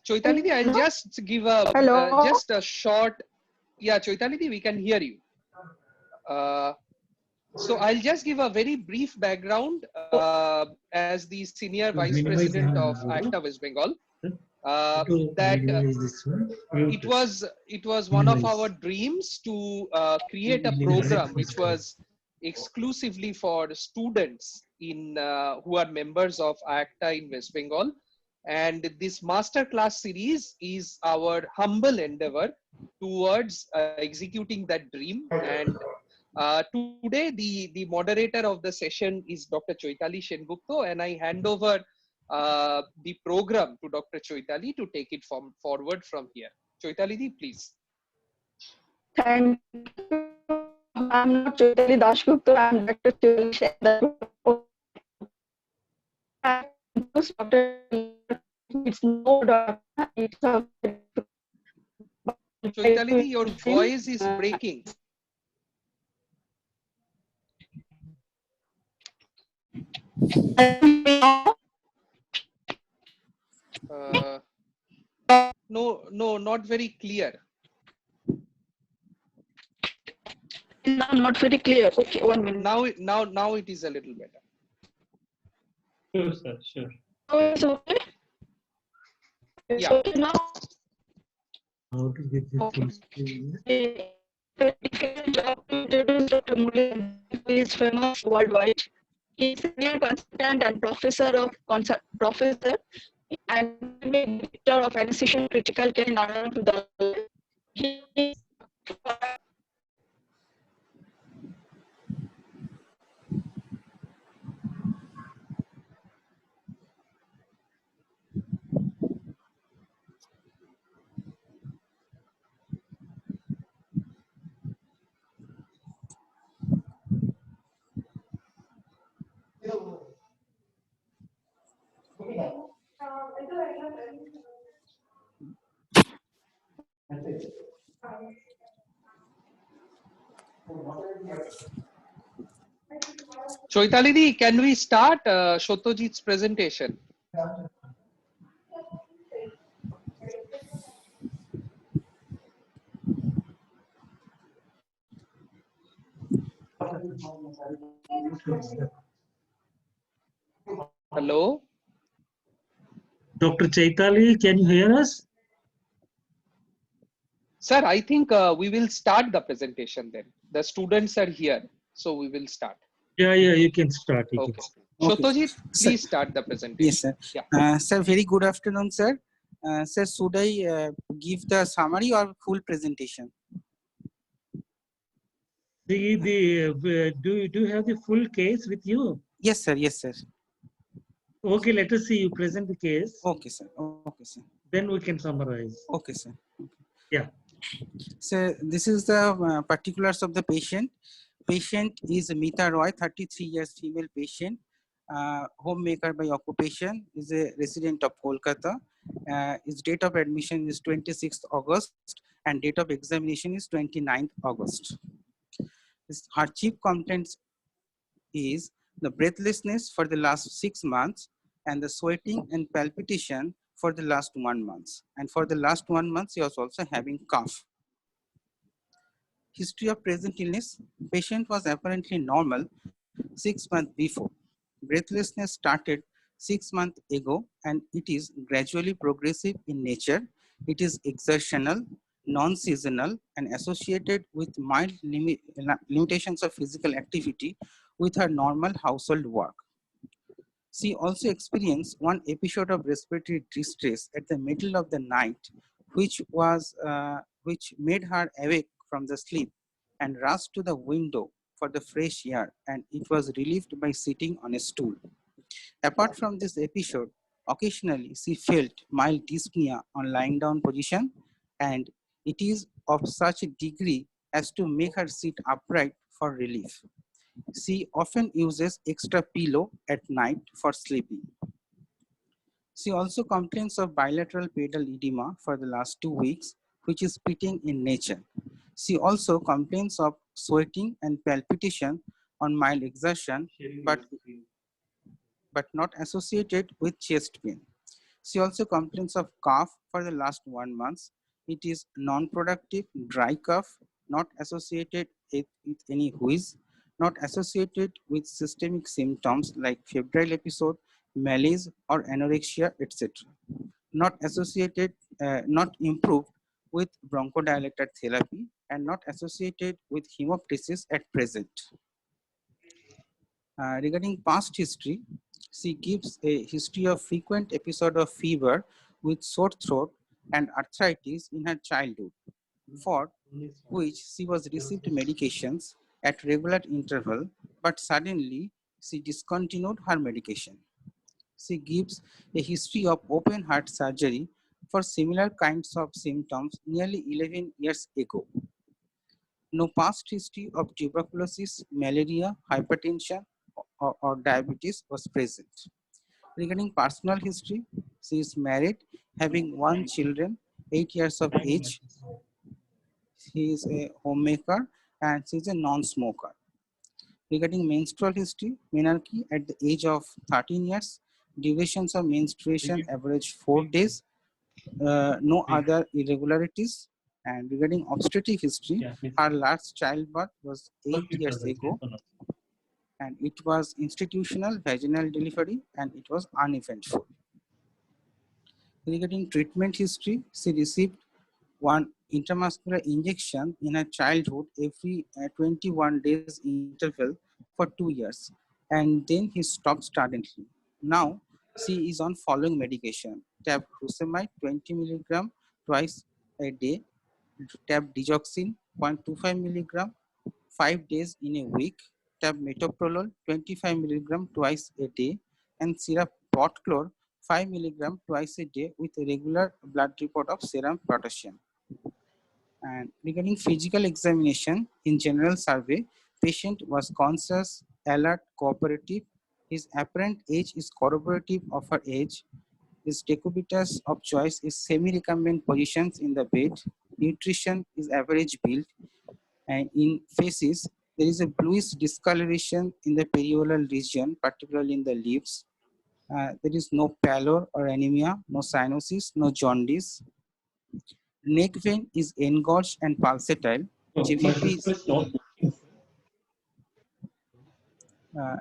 Choitalidi, I'll just give a just a short. Yeah, Choitalidi, we can hear you. So I'll just give a very brief background as the senior vice president of ACTA West Bengal. It was one of our dreams to create a program which was exclusively for students in who are members of ACTA in West Bengal. And this masterclass series is our humble endeavor towards executing that dream. And today, the moderator of the session is Dr. Choitali Sengupta, and I hand over the program to Dr. Choitali to take it forward from here. Choitali, please. Thank you. I'm not Choitali Dasgupta, I'm Dr. Choitali Sengupta. It's no doctor, it's a... Choitali, your voice is breaking. No, not very clear. No, not very clear. Okay, 1 minute. Now it is a little better. Sure, sir. Sure. Oh, it's okay. It's Yeah. okay now. How to get this Okay. Introduce Dr. Mulin, who is famous worldwide. He is senior consultant and professor and director of anesthesia critical care in Narayana. He is Choitali, can we start Shotojit's presentation? Hello? Dr. Chaitali, can you hear us? Sir, I think we will start the presentation then. The students are here, so we will start. Yeah, you can start. Okay. Shotojit, please start the presentation. Yes, sir. Yeah. Sir, very good afternoon, sir. Sir, should I give the summary or full presentation? Do you have the full case with you? Yes, sir. Yes, sir. Okay, let us see. You present the case. Okay, sir. Okay, sir. Then we can summarize. Okay, sir. Yeah. So this is the particulars of the patient. Patient is Meeta Roy, 33 years female patient, homemaker by occupation, is a resident of Kolkata. His date of admission is 26th August and date of examination is 29th August. Her chief complaints is the breathlessness for the last 6 months and the sweating and palpitation for the last 1 month. And for the last 1 month, she was also having cough. History of present illness, patient was apparently normal 6 months before. Breathlessness started 6 months ago and it is gradually progressive in nature. It is exertional, non-seasonal and associated with mild limitations of physical activity with her normal household work. She also experienced one episode of respiratory distress at the middle of the night, which made her awake from the sleep and rushed to the window for the fresh air, and it was relieved by sitting on a stool. Apart from this episode, occasionally she felt mild dyspnea on lying down position, and it is of such a degree as to make her sit upright for relief. She often uses extra pillow at night for sleeping. She also complains of bilateral pedal edema for the last 2 weeks, which is pitting in nature. She also complains of sweating and palpitation on mild exertion, but not associated with chest pain. She also complains of cough for the last 1 month. It is non-productive, dry cough, not associated with any wheeze, not associated with systemic symptoms like febrile episode, malaise, or anorexia, etc. Not associated, not improved with bronchodilator therapy, and not associated with hemoptysis at present. Regarding past history, she gives a history of frequent episode of fever with sore throat and arthritis in her childhood, for which she was received medications at regular interval, but suddenly she discontinued her medication. She gives a history of open heart surgery for similar kinds of symptoms nearly 11 years ago. No past history of tuberculosis, malaria, hypertension, or diabetes was present. Regarding personal history, she is married, having one children, 8 years of age. He is a homemaker and she is a non-smoker. Regarding menstrual history, menarche at the age of 13 years, durations of menstruation average 4 days, no other irregularities. And regarding obstetric history, her last childbirth was 8 years ago, and it was institutional vaginal delivery and it was uneventful. Regarding treatment history, she received one intramuscular injection in her childhood every 21 days interval for 2 years, and then he stopped suddenly. Now she is on following medication: tab furosemide 20 milligram twice a day, tab digoxin 0.25 milligram 5 days in a week, tab metoprolol 25 milligram twice a day, and syrup Botclor 5 milligram twice a day with a regular blood report of serum potassium. And regarding physical examination, in general survey, patient was conscious, alert, cooperative. His apparent age is corroborative of her age. His decubitus of choice is semi-recumbent positions in the bed. Nutrition is average build. And in faces, there is a bluish discoloration in the perioral region, particularly in the lips. There is no pallor or anemia, no cyanosis, no jaundice. Neck vein is engorged and pulsatile. GVP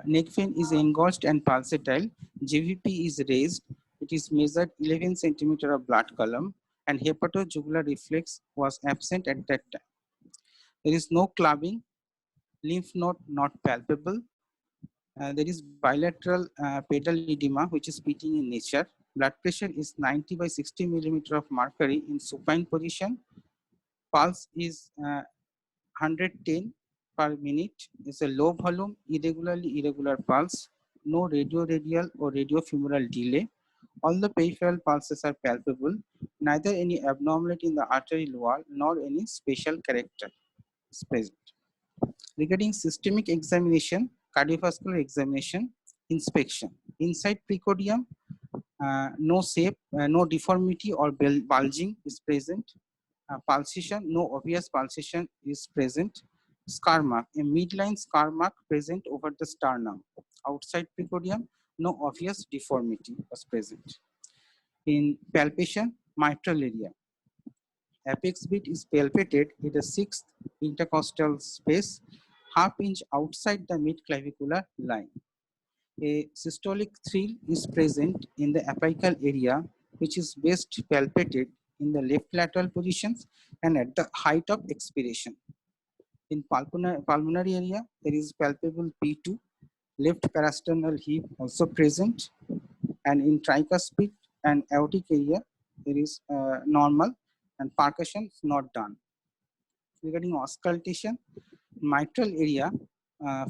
neck vein is engorged and pulsatile. GVP is raised. It is measured 11 centimeter of blood column, and hepatojugular reflex was absent at that time. There is no clubbing. Lymph node not palpable. There is bilateral pedal edema, which is pitting in nature. Blood pressure is 90 by 60 millimeter of mercury in supine position. Pulse is 110 per minute. It's a low volume, irregularly irregular pulse. No radioradial or radiofemoral delay. All the peripheral pulses are palpable. Neither any abnormality in the arterial wall nor any special character is present. Regarding systemic examination, cardiovascular examination, inspection. Inside precordium, no shape, no deformity or bulging is present. Pulsation, no obvious pulsation is present. Scar mark, a midline scar mark present over the sternum. Outside precordium, no obvious deformity was present. In palpation, mitral area. Apex beat is palpated in the 6th intercostal space, half inch outside the mid-clavicular line. A systolic thrill is present in the apical area, which is best palpated in the left lateral positions and at the height of expiration. In pulmonary area, there is palpable P2, left parasternal heave also present, and in tricuspid and aortic area, there is normal and percussion is not done. Regarding auscultation, mitral area,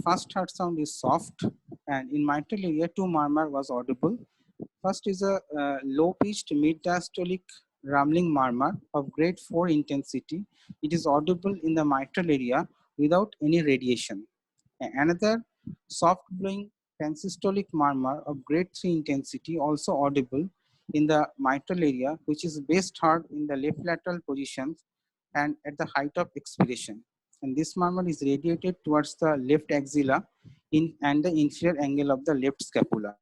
first heart sound is soft, and in mitral area, 2 murmur was audible. First is a low-pitched mid-diastolic rumbling murmur of grade 4 intensity. It is audible in the mitral area without any radiation. Another soft blowing pansystolic murmur of grade 3 intensity also audible in the mitral area, which is best heard in the left lateral positions and at the height of expiration. And this murmur is radiated towards the left axilla and the inferior angle of the left scapula.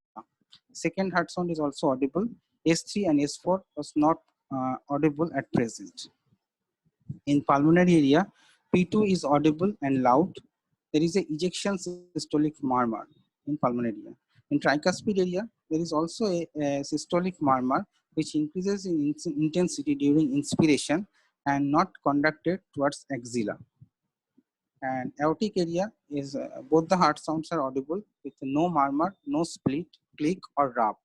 Second heart sound is also audible S3 and S4 was not audible at present. In pulmonary area, P2 is audible and loud. There is a ejection systolic murmur in pulmonary area. In tricuspid area, there is also a systolic murmur which increases in intensity during inspiration and not conducted towards axilla. And aortic area is both the heart sounds are audible with no murmur, no split, click or rub.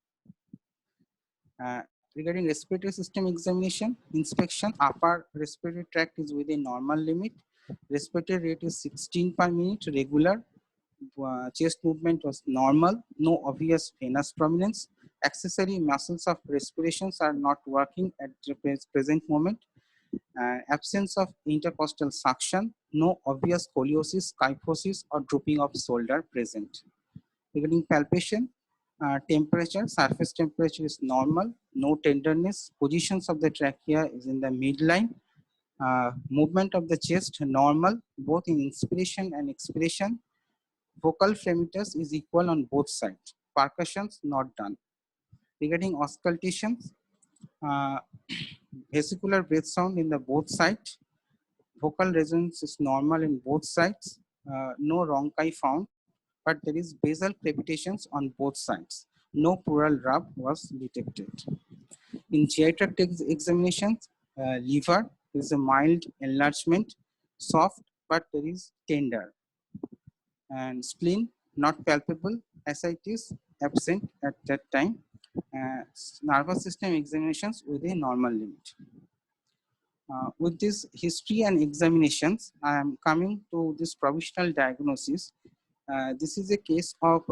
Regarding respiratory system examination, inspection, upper respiratory tract is within normal limit. Respiratory rate is 16 per minute, regular. Chest movement was normal, no obvious venous prominence. Accessory muscles of respirations are not working at the present moment. Absence of intercostal suction, no obvious scoliosis, kyphosis or drooping of shoulder present. Regarding palpation, temperature, surface temperature is normal, no tenderness, positions of the trachea is in the midline, movement of the chest normal, both in inspiration and expiration, vocal fremitus is equal on both sides, percussions not done. Regarding auscultations, vesicular breath sound in the both sides, vocal resonance is normal in both sides, no rhonchi found, but there is basal crepitations on both sides. No pleural rub was detected. In GI tract examinations, liver, there is a mild enlargement, soft, but there is tender. And spleen, not palpable, ascites absent at that time. Nervous system examinations with a normal limit. With this history and examinations, I am coming to this provisional diagnosis. This is a case of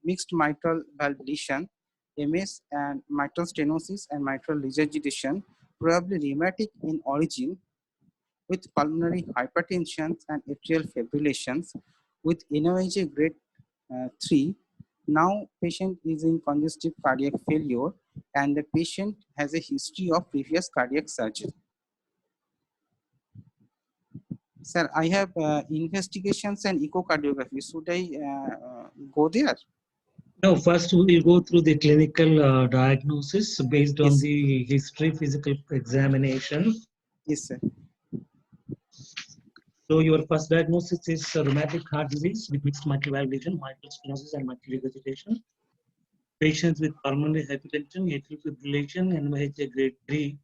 mixed mitral valve lesion, MS and mitral stenosis and mitral regurgitation, probably rheumatic in origin, with pulmonary hypertension and atrial fibrillations, with NOAA grade 3. Now patient is in congestive cardiac failure and the patient has a history of previous cardiac surgery. Sir, I have investigations and echocardiography. Should I go there? No, first we'll go through the clinical diagnosis based on Yes. the history physical examination. Yes, sir. So your first diagnosis is rheumatic heart disease with mixed mitral valve lesion, mitral stenosis and mitral regurgitation. Patients with pulmonary hypertension, atrial fibrillation, NYHA grade 3.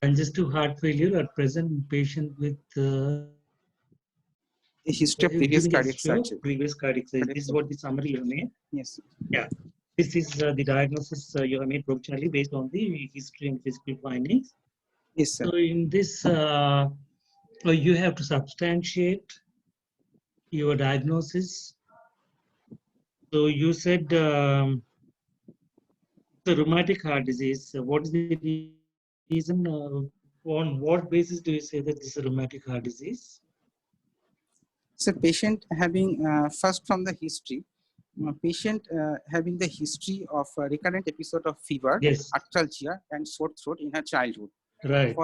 Congestive heart failure at present patient with A history of previous cardiac history of surgery. previous cardiac surgery. This is what the summary you have made. Yes. Yeah. This is the diagnosis you have made provisionally based on the history and physical findings. Yes, sir. So in this, you have to substantiate your diagnosis. So you said the rheumatic heart disease. What is the reason? On what basis do you say that this is a rheumatic heart disease? So patient having, first from the history, patient having the history of a recurrent episode of fever, Yes. arthralgia and sore throat in her childhood, Right.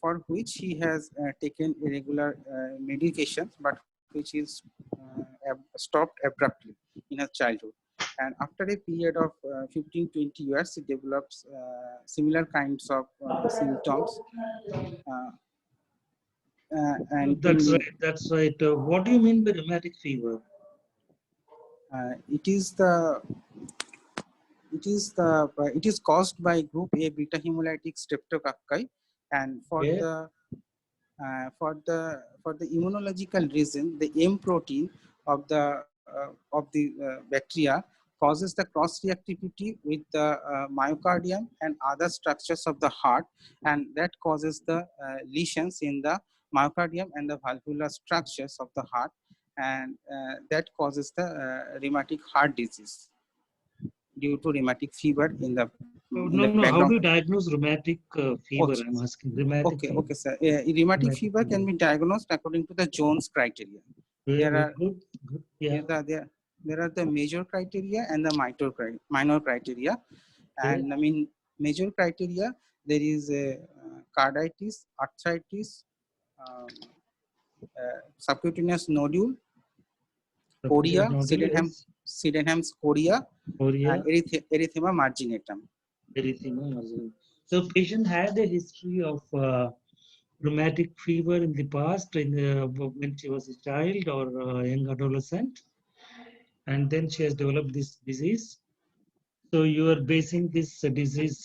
for which he has taken irregular medications, but which is stopped abruptly in her childhood. And after a period of 15-20 years, he develops similar kinds of symptoms. And That's right. That's right. What do you mean by rheumatic fever? It is caused by group A beta hemolytic streptococci, and for Yeah. the immunological reason, the M protein of the bacteria causes the cross reactivity with the myocardium and other structures of the heart, and that causes the lesions in the myocardium and the valvular structures of the heart, and that causes the rheumatic heart disease due to rheumatic fever in the No. How do you diagnose rheumatic fever? Okay. I'm asking. Rheumatic Okay, fever. okay, sir. Rheumatic fever can be diagnosed according to the Jones criteria. There are Good. Yeah. there are the major criteria and the minor criteria. And I mean, major criteria, there is a carditis, arthritis, subcutaneous nodule, chorea, Sydenham's chorea, chorea, and erythema marginatum. erythema marginatum. So patient had a history of rheumatic fever in the past, when she was a child or a young adolescent, and then she has developed this disease. So you are basing this disease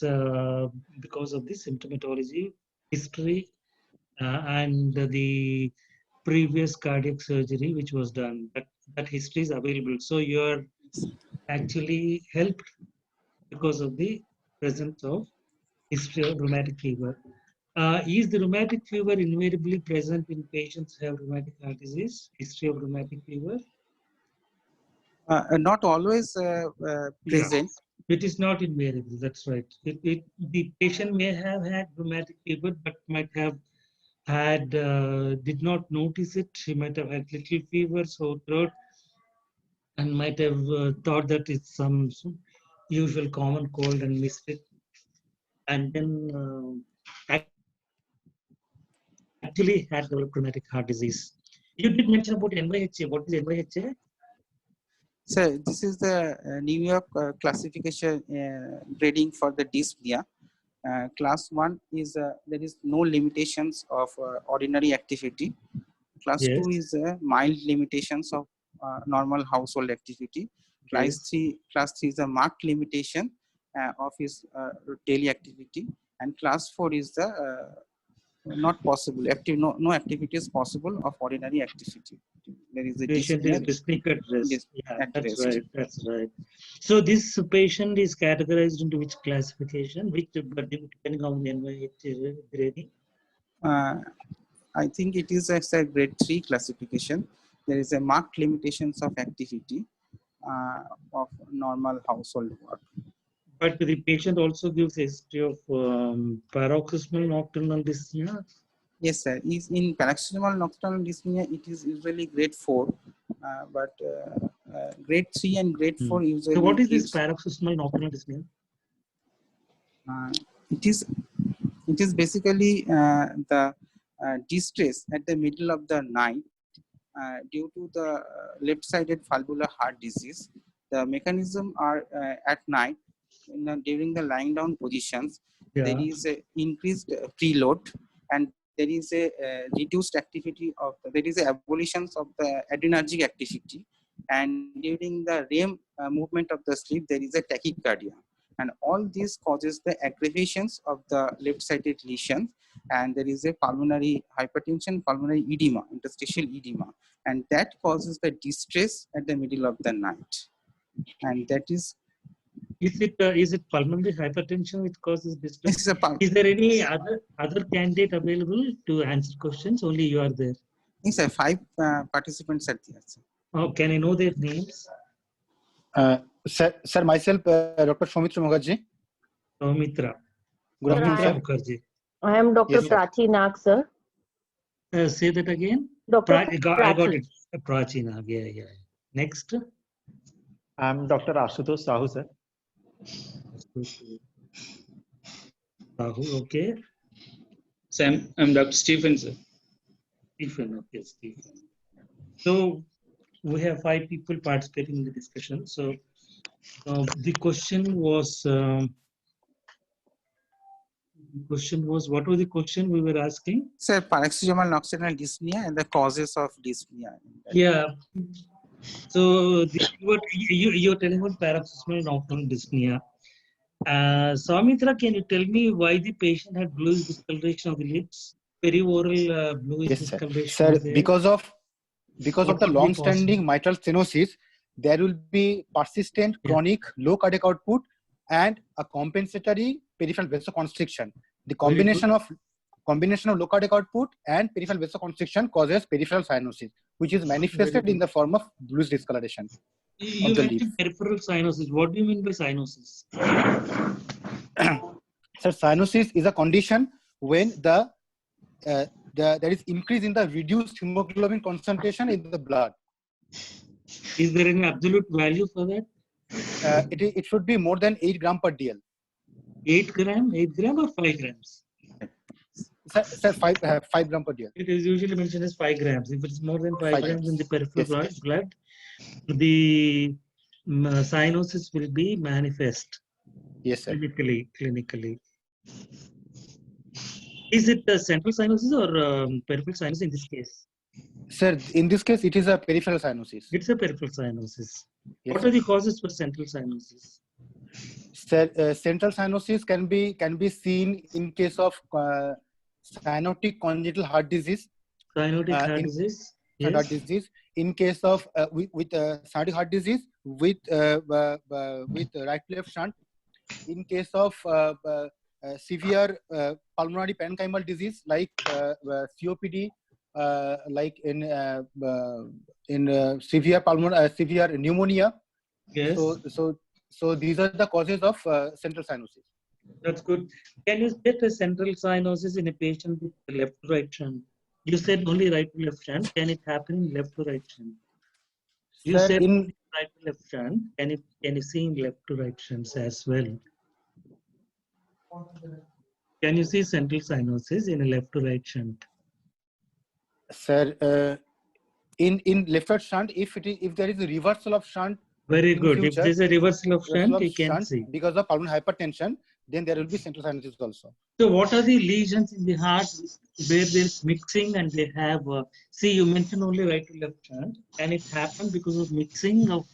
because of the symptomatology, history, and the previous cardiac surgery which was done. That history is available. So you are actually helped because of the presence of history of rheumatic fever. Is the rheumatic fever invariably present in patients who have rheumatic heart disease? History of rheumatic fever? Not always present. It is not invariable. That's right. The patient may have had rheumatic fever, but might have had did not notice it. He might have had little fever, sore throat, and might have thought that it's some usual common cold and missed it. And then actually had developed rheumatic heart disease. You did mention about NYHA. What is NYHA? So this is the New York classification grading for the dyspnea. Class 1 is there is no limitations of ordinary activity. Class 2 is mild limitations of normal household activity. Class 3 is a marked limitation of his daily activity, and class 4 is the not possible no activity is possible of ordinary activity. There is a patient is dyspneic at rest. That's right. That's right. So this patient is categorized into which classification? Which depending on the NYHA grading? I think it is a grade 3 classification. There is a marked limitations of activity of normal household work. But the patient also gives a history of paroxysmal nocturnal dyspnea. Yes, sir. Is in paroxysmal nocturnal dyspnea, it is usually grade 4, but grade 3 and grade 4 usually. So what is this paroxysmal nocturnal dyspnea? It is basically the distress at the middle of the night due to the left-sided valvular heart disease. The mechanism are at night during the lying down positions. There is a increased preload, and there is a reduced activity of there is a abolition of the adrenergic activity, and during the REM movement of the sleep there is a tachycardia, and all this causes the aggravations of the left-sided lesions, and there is a pulmonary hypertension, pulmonary edema, interstitial edema, and that causes the distress at the middle of the night, and that is. Is it pulmonary hypertension which causes distress? Is there any other candidate available to answer questions? Only you are there. Yes, sir. 5 participants are there. Sir. Oh, can I know their names? Sir, myself, Dr. Soumitra Mukherjee. Soumitra. Good afternoon, Mukherjee. I am Dr. Yes, Prachi Nag, sir. Say that again. Dr. I got it. Prachi Nag. Yeah. Next. I am Dr. Ashutosh Sahu, sir. Okay. Sam, I'm Dr. Stephen, sir. Stephen, okay, Stephen. So we have 5 people participating in the discussion. So the question was, what was the question we were asking? Sir, paroxysmal nocturnal dyspnea and the causes of dyspnea. Yeah. So you're telling about paroxysmal nocturnal dyspnea. Soumitra, can you tell me why the patient had bluish discoloration of the lips? Perioral bluish discoloration. Sir, because of the long-standing mitral stenosis, there will be persistent chronic low cardiac output and a compensatory peripheral vasoconstriction. The combination of low cardiac output and peripheral vasoconstriction causes peripheral cyanosis, which is manifested in the form of bluish discoloration. You mentioned peripheral cyanosis. What do you mean by cyanosis? Sir, cyanosis is a condition when there is increase in the reduced hemoglobin concentration in the blood. Is there any absolute value for that? It should be more than 8 gram per dl. 8 gram or 5 grams? Sir, 5 gram per dl. It is usually mentioned as 5 grams. If it's more than 5 grams in the peripheral blood, the cyanosis will be manifest Yes, sir. clinically. Is it the central cyanosis or peripheral cyanosis in this case? Sir, in this case, it is a peripheral cyanosis. It's a peripheral cyanosis. Yes, What sir. are the causes for central cyanosis? Central cyanosis can be seen in case of cyanotic congenital heart disease. Cyanotic heart in disease. heart Yes. disease. In case of with cyanotic heart disease with right left shunt. In case of severe pulmonary parenchymal disease like COPD, like in severe severe pneumonia. Yes. So these are the causes of central cyanosis. That's good. Can you get a central cyanosis in a patient with left to right shunt? You said only right to left shunt. Can it happen in left to right shunt? You Sir, said in only right to left shunt. Can you see in left to right shunts as well? Can you see central cyanosis in a left to right shunt? sir, in left right shunt, if there is a reversal of shunt, Very in good. If future, there's a reversal of reversal shunt, of you can shunt see. because of pulmonary hypertension, then there will be central cyanosis also. So what are the lesions in the heart where there's mixing and they have, see, you mentioned only right to left shunt. Can it happen because of mixing of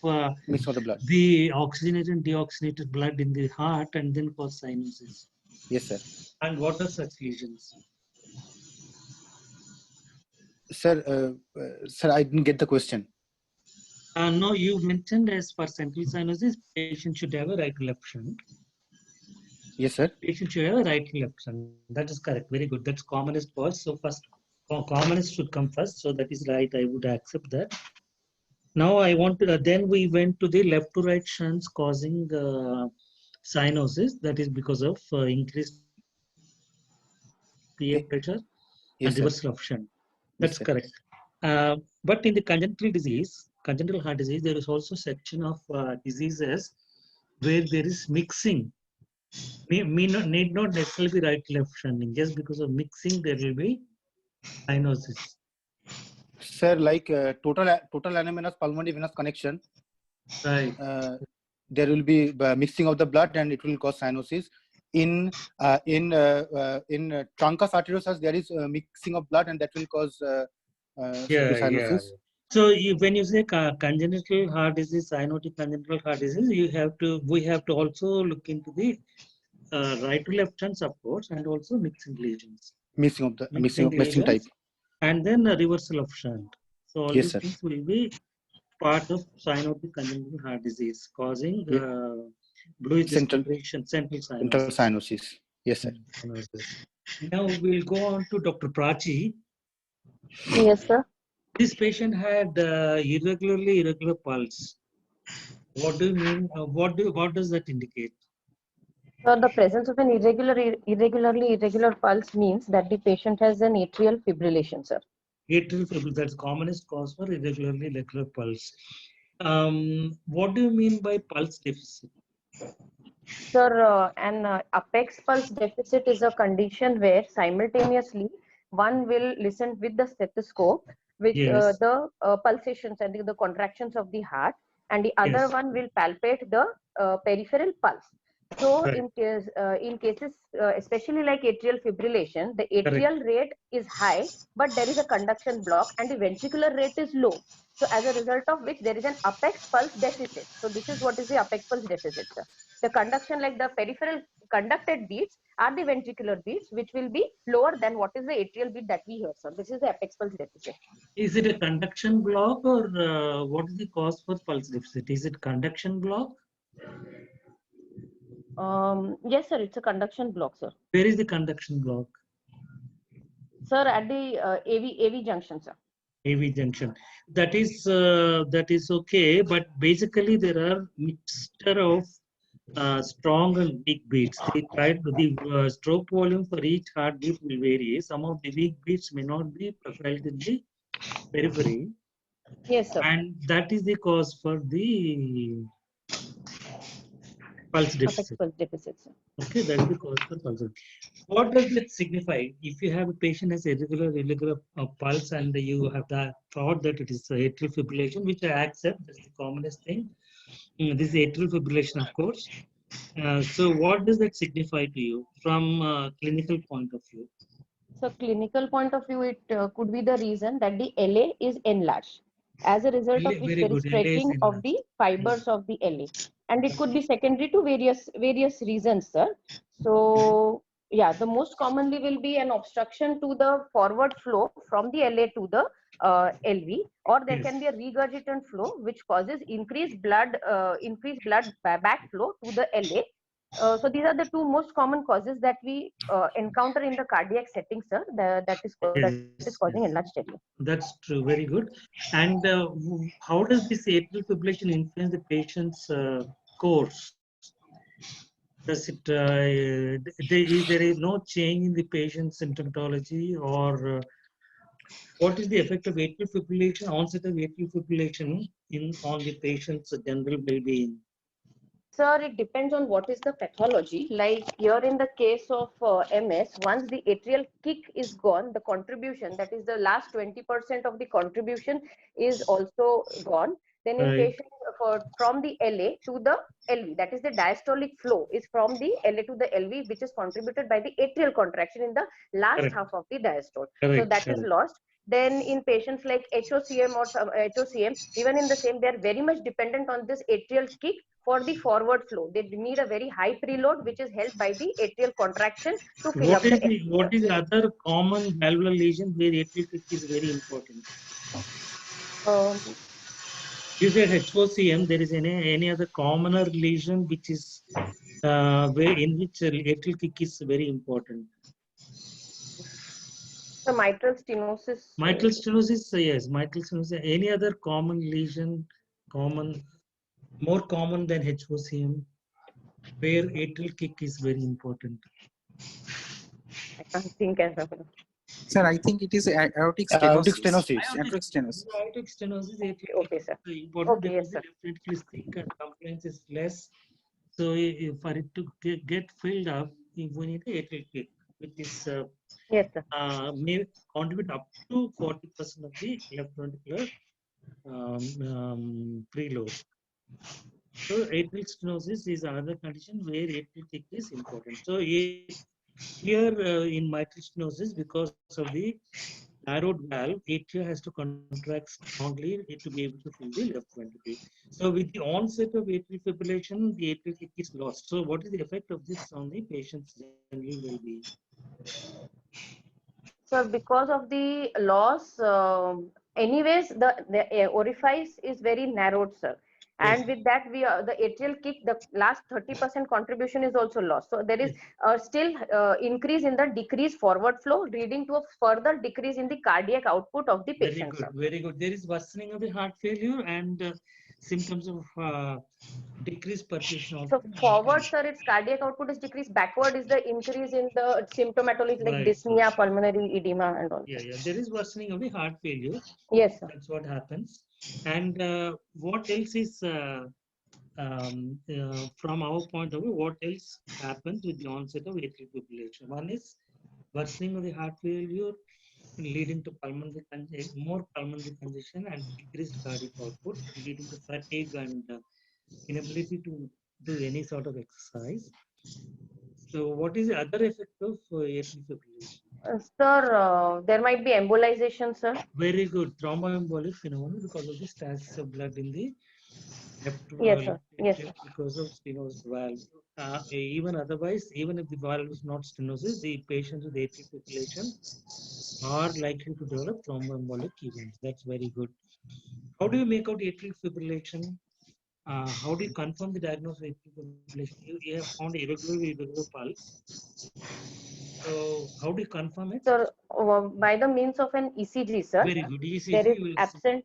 Mix of the blood. the oxygenated and deoxygenated blood in the heart and then cause cyanosis? Yes, sir. And what are such lesions? Sir, sir, I didn't get the question. No, you mentioned as for central cyanosis, patient should have a right to left shunt. Yes, sir. Patient should have a right to left shunt. That is correct. Very good. That's commonest cause. So first, commonest should come first. So that is right. I would accept that. Now I want to, then we went to the left to right shunts causing cyanosis. That is because of increased PA pressure Yes, and sir. reversal of shunt. That's Yes, sir. correct. But in the congenital heart disease, there is also section of diseases where there is mixing. Need not necessarily be right left shunting. Just because of mixing, there will be cyanosis. Sir, like total anamenous pulmonary venous connection, Right. there will be mixing of the blood and it will cause cyanosis. In truncus arteriosus, there is mixing of blood and that will cause central cyanosis. So when you say congenital heart disease, cyanotic congenital heart disease, we have to also look into the right to left shunt supports and also mixing lesions. Mixing type. And then a reversal of shunt. So all Yes, these sir. things will be part of cyanotic congenital heart disease causing bluish discoloration, central cyanosis. Yes, sir. Now we'll go on to Dr. Prachi. Yes, sir. This patient had irregular pulse. What do you mean? What does that indicate? So the presence of an irregular pulse means that the patient has an atrial fibrillation, sir. Atrial fibrillation, that's commonest cause for irregular pulse. What do you mean by pulse deficit? Sir, an apex pulse deficit is a condition where simultaneously one will listen with the stethoscope with the pulsations and the contractions of the heart, and the other one will palpate the peripheral pulse. So in cases, especially like atrial fibrillation, the atrial rate is high, but there is a conduction block and the ventricular rate is low. So as a result of which there is an apex pulse deficit. So this is what is the apex pulse deficit, sir. The conduction, like the peripheral conducted beats are the ventricular beats, which will be lower than what is the atrial beat that we hear, sir. This is the apex pulse deficit. Is it a conduction block or what is the cause for pulse deficit? Is it conduction block? Yes, sir. It's a conduction block, sir. Where is the conduction block? Sir, at the AV junction, sir. AV junction. That is okay, but basically there are mixture of strong and weak beats. The stroke volume for each heartbeat will vary. Some of the weak beats may not be profiled in the periphery. Yes, sir. And that is the cause for the pulse deficit. Pulse deficit, sir. Okay, that is the cause for pulse deficit. What does that signify? If you have a patient has irregular pulse and you have the thought that it is atrial fibrillation, which I accept, that's the commonest thing. This is atrial fibrillation, of course. So what does that signify to you from a clinical point of view? So clinical point of view, it could be the reason that the LA is enlarged, as a result of which Very there good. is LA is stretching of the fibers of the LA, and it could be secondary to various reasons, sir. So yeah, the most commonly will be an obstruction to the forward flow from the LA to the LV, or there can be a regurgitant flow which causes increased blood backflow to the LA. So these are the two most common causes that we encounter in the cardiac setting, sir. That is causing enlarged LA. That's true. Very good. And how does this atrial fibrillation influence the patient's course? Does it? There is no change in the patient's symptomatology, or what is the effect of atrial fibrillation, onset of atrial fibrillation on the patient's general well-being? Sir, it depends on what is the pathology. Like here in the case of MS, once the atrial kick is gone, the contribution, that is the last 20% of the contribution, is also gone. Then in patients from the LA to the LV, that is the diastolic flow is from the LA to the LV, which is contributed by the atrial contraction in the last half of the diastole. So that is lost. Then in patients like HOCM or some HOCM, even in the same, they are very much dependent on this atrial kick for the forward flow. They need a very high preload, which is helped by the atrial contraction to fill up the. What is the other common valvular lesion where atrial kick is very important? You said HOCM. There is any other commoner lesion which is where in which atrial kick is very important? The mitral stenosis. Mitral stenosis, yes. Mitral stenosis. Any other common lesion, more common than HOCM, where atrial kick is very important? I can't think as of now. Sir, I think it is aortic stenosis. Aortic stenosis. Aortic stenosis. Okay, sir. Important Okay, yes, sir. left ventricle is thick and compliance is less. So for it to get filled up, we need an atrial kick, which is yes, sir. May contribute up to 40% of the left ventricular preload. So atrial stenosis is another condition where atrial kick is important. So here in mitral stenosis, because of the narrowed valve, atria has to contract strongly to be able to fill the left ventricle. So with the onset of atrial fibrillation, the atrial kick is lost. So what is the effect of this on the patient's general well-being? So because of the loss, anyways, the orifice is very narrowed, sir. And with that, the atrial kick, the last 30% contribution is also lost. So there is still increase in the decreased forward flow, leading to a further decrease in the cardiac output of the patient. Very good, very good. There is worsening of the heart failure and symptoms of decreased perfusion. So forward, sir, its cardiac output is decreased. Backward is the increase in the symptomatology like dyspnea, pulmonary edema, and all. Yeah. There is worsening of the heart failure. Yes, sir. That's what happens. And what else is, from our point of view, what else happens with the onset of atrial fibrillation? One is worsening of the heart failure, leading to more pulmonary congestion and decreased cardiac output, leading to fatigue and inability to do any sort of exercise. So what is the other effect of atrial fibrillation? Sir, there might be embolization, sir. Very good. Thromboembolic phenomenon because of the stasis of blood in the left sir. Yes, sir. because of stenosis valve. Even otherwise, even if the valve is not stenosis, the patients with atrial fibrillation are likely to develop thromboembolic events. That's very good. How do you make out atrial fibrillation? How do you confirm the diagnosis of atrial fibrillation? You have found irregular pulse. So how do you confirm it? Sir, by the means of an ECG, sir. Very good. ECG there is absent.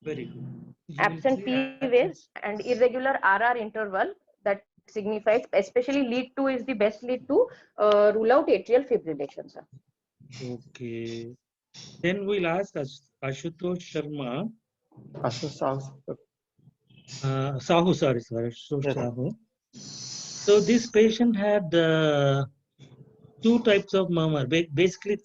Very good. Absent P waves and irregular RR interval that signifies, especially lead to is the best lead to rule out atrial fibrillation, sir. Okay. Then we'll ask Ashutosh Sharma. Sahu, sorry. Sahu. So this patient had two types of murmur, basically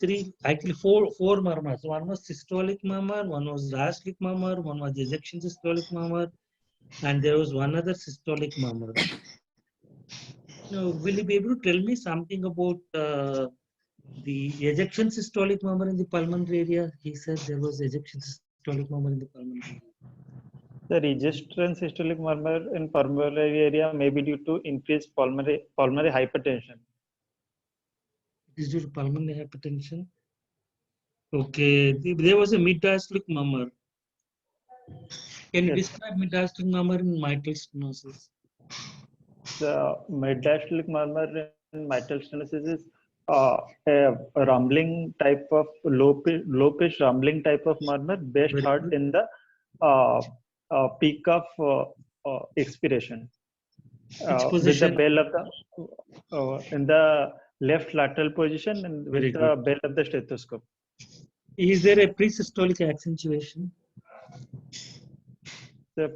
four murmurs. One was systolic murmur, one was diastolic murmur, one was ejection systolic murmur, And there was one other systolic murmur. Now, will you be able to tell me something about the ejection systolic murmur in the pulmonary area? He said there was ejection systolic murmur in the pulmonary area. The registrant systolic murmur in pulmonary area may be due to increased pulmonary hypertension. It is due to pulmonary hypertension. Okay, there was a mid-diastolic murmur. Can you describe mid-diastolic murmur in mitral stenosis? The mid-diastolic murmur in mitral stenosis is a rumbling type of low-pitched rumbling type of murmur best heard in the peak of expiration. With the bell of the in the left lateral position and with the bell of the stethoscope. Is there a pre-systolic accentuation? The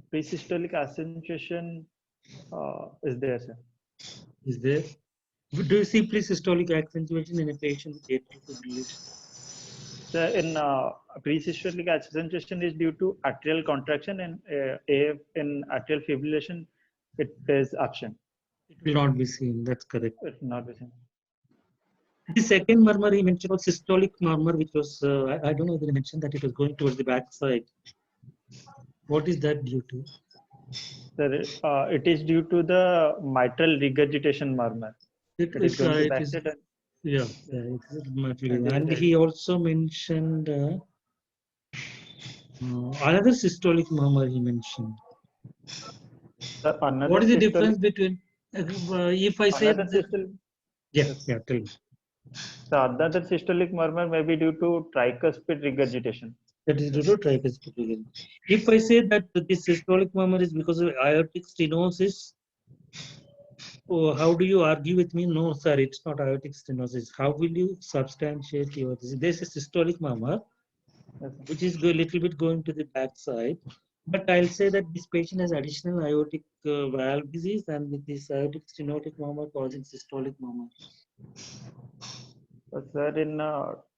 pre-systolic accentuation is there, sir. Is there? Do you see pre-systolic accentuation in a patient with atrial fibrillation? So in pre-systolic accentuation is due to atrial contraction, and AF in atrial fibrillation, it is absent. It will not be seen. That's correct. It will not be seen. The second murmur he mentioned was systolic murmur, which was I don't know whether he mentioned that it was going towards the back side. What is that due to? Sir, it is due to the mitral regurgitation murmur. It is going to back side. Yeah, and he also mentioned another systolic murmur he mentioned. What is the difference between if I say yeah, tell me. The other systolic murmur may be due to tricuspid regurgitation. That is due to tricuspid regurgitation. If I say that this systolic murmur is because of aortic stenosis, how do you argue with me? No, sir, it's not aortic stenosis. How will you substantiate your this? There's a systolic murmur, which is a little bit going to the back side. But I'll say that this patient has additional aortic valve disease, and with this aortic stenotic murmur causing systolic murmur. Sir, in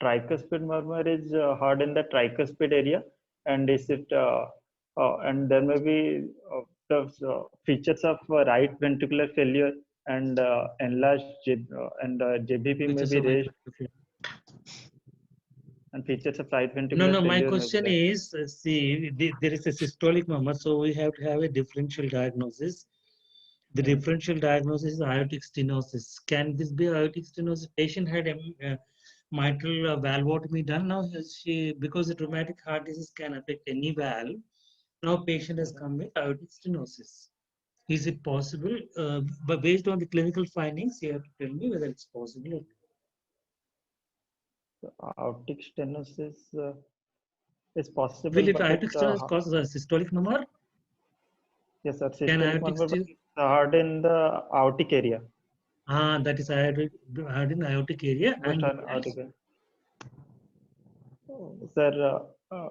tricuspid murmur is heard in the tricuspid area, and is it and there may be the features of right ventricular failure and enlarged JVP may be raised, and features of right ventricular failure. No, my failure question is, see, there is a systolic murmur, so we have to have a differential diagnosis. The differential diagnosis is aortic stenosis. Can this be aortic stenosis? Patient had a mitral valvotomy done. Now because the rheumatic heart disease can affect any valve, now patient has come with aortic stenosis. Is it possible? But based on the clinical findings, you have to tell me whether it's possible or not. Aortic stenosis is possible. Will it aortic stenosis cause a systolic murmur? Yes, sir. Systolic murmur heard in the aortic area. That is heard in aortic area. And sir,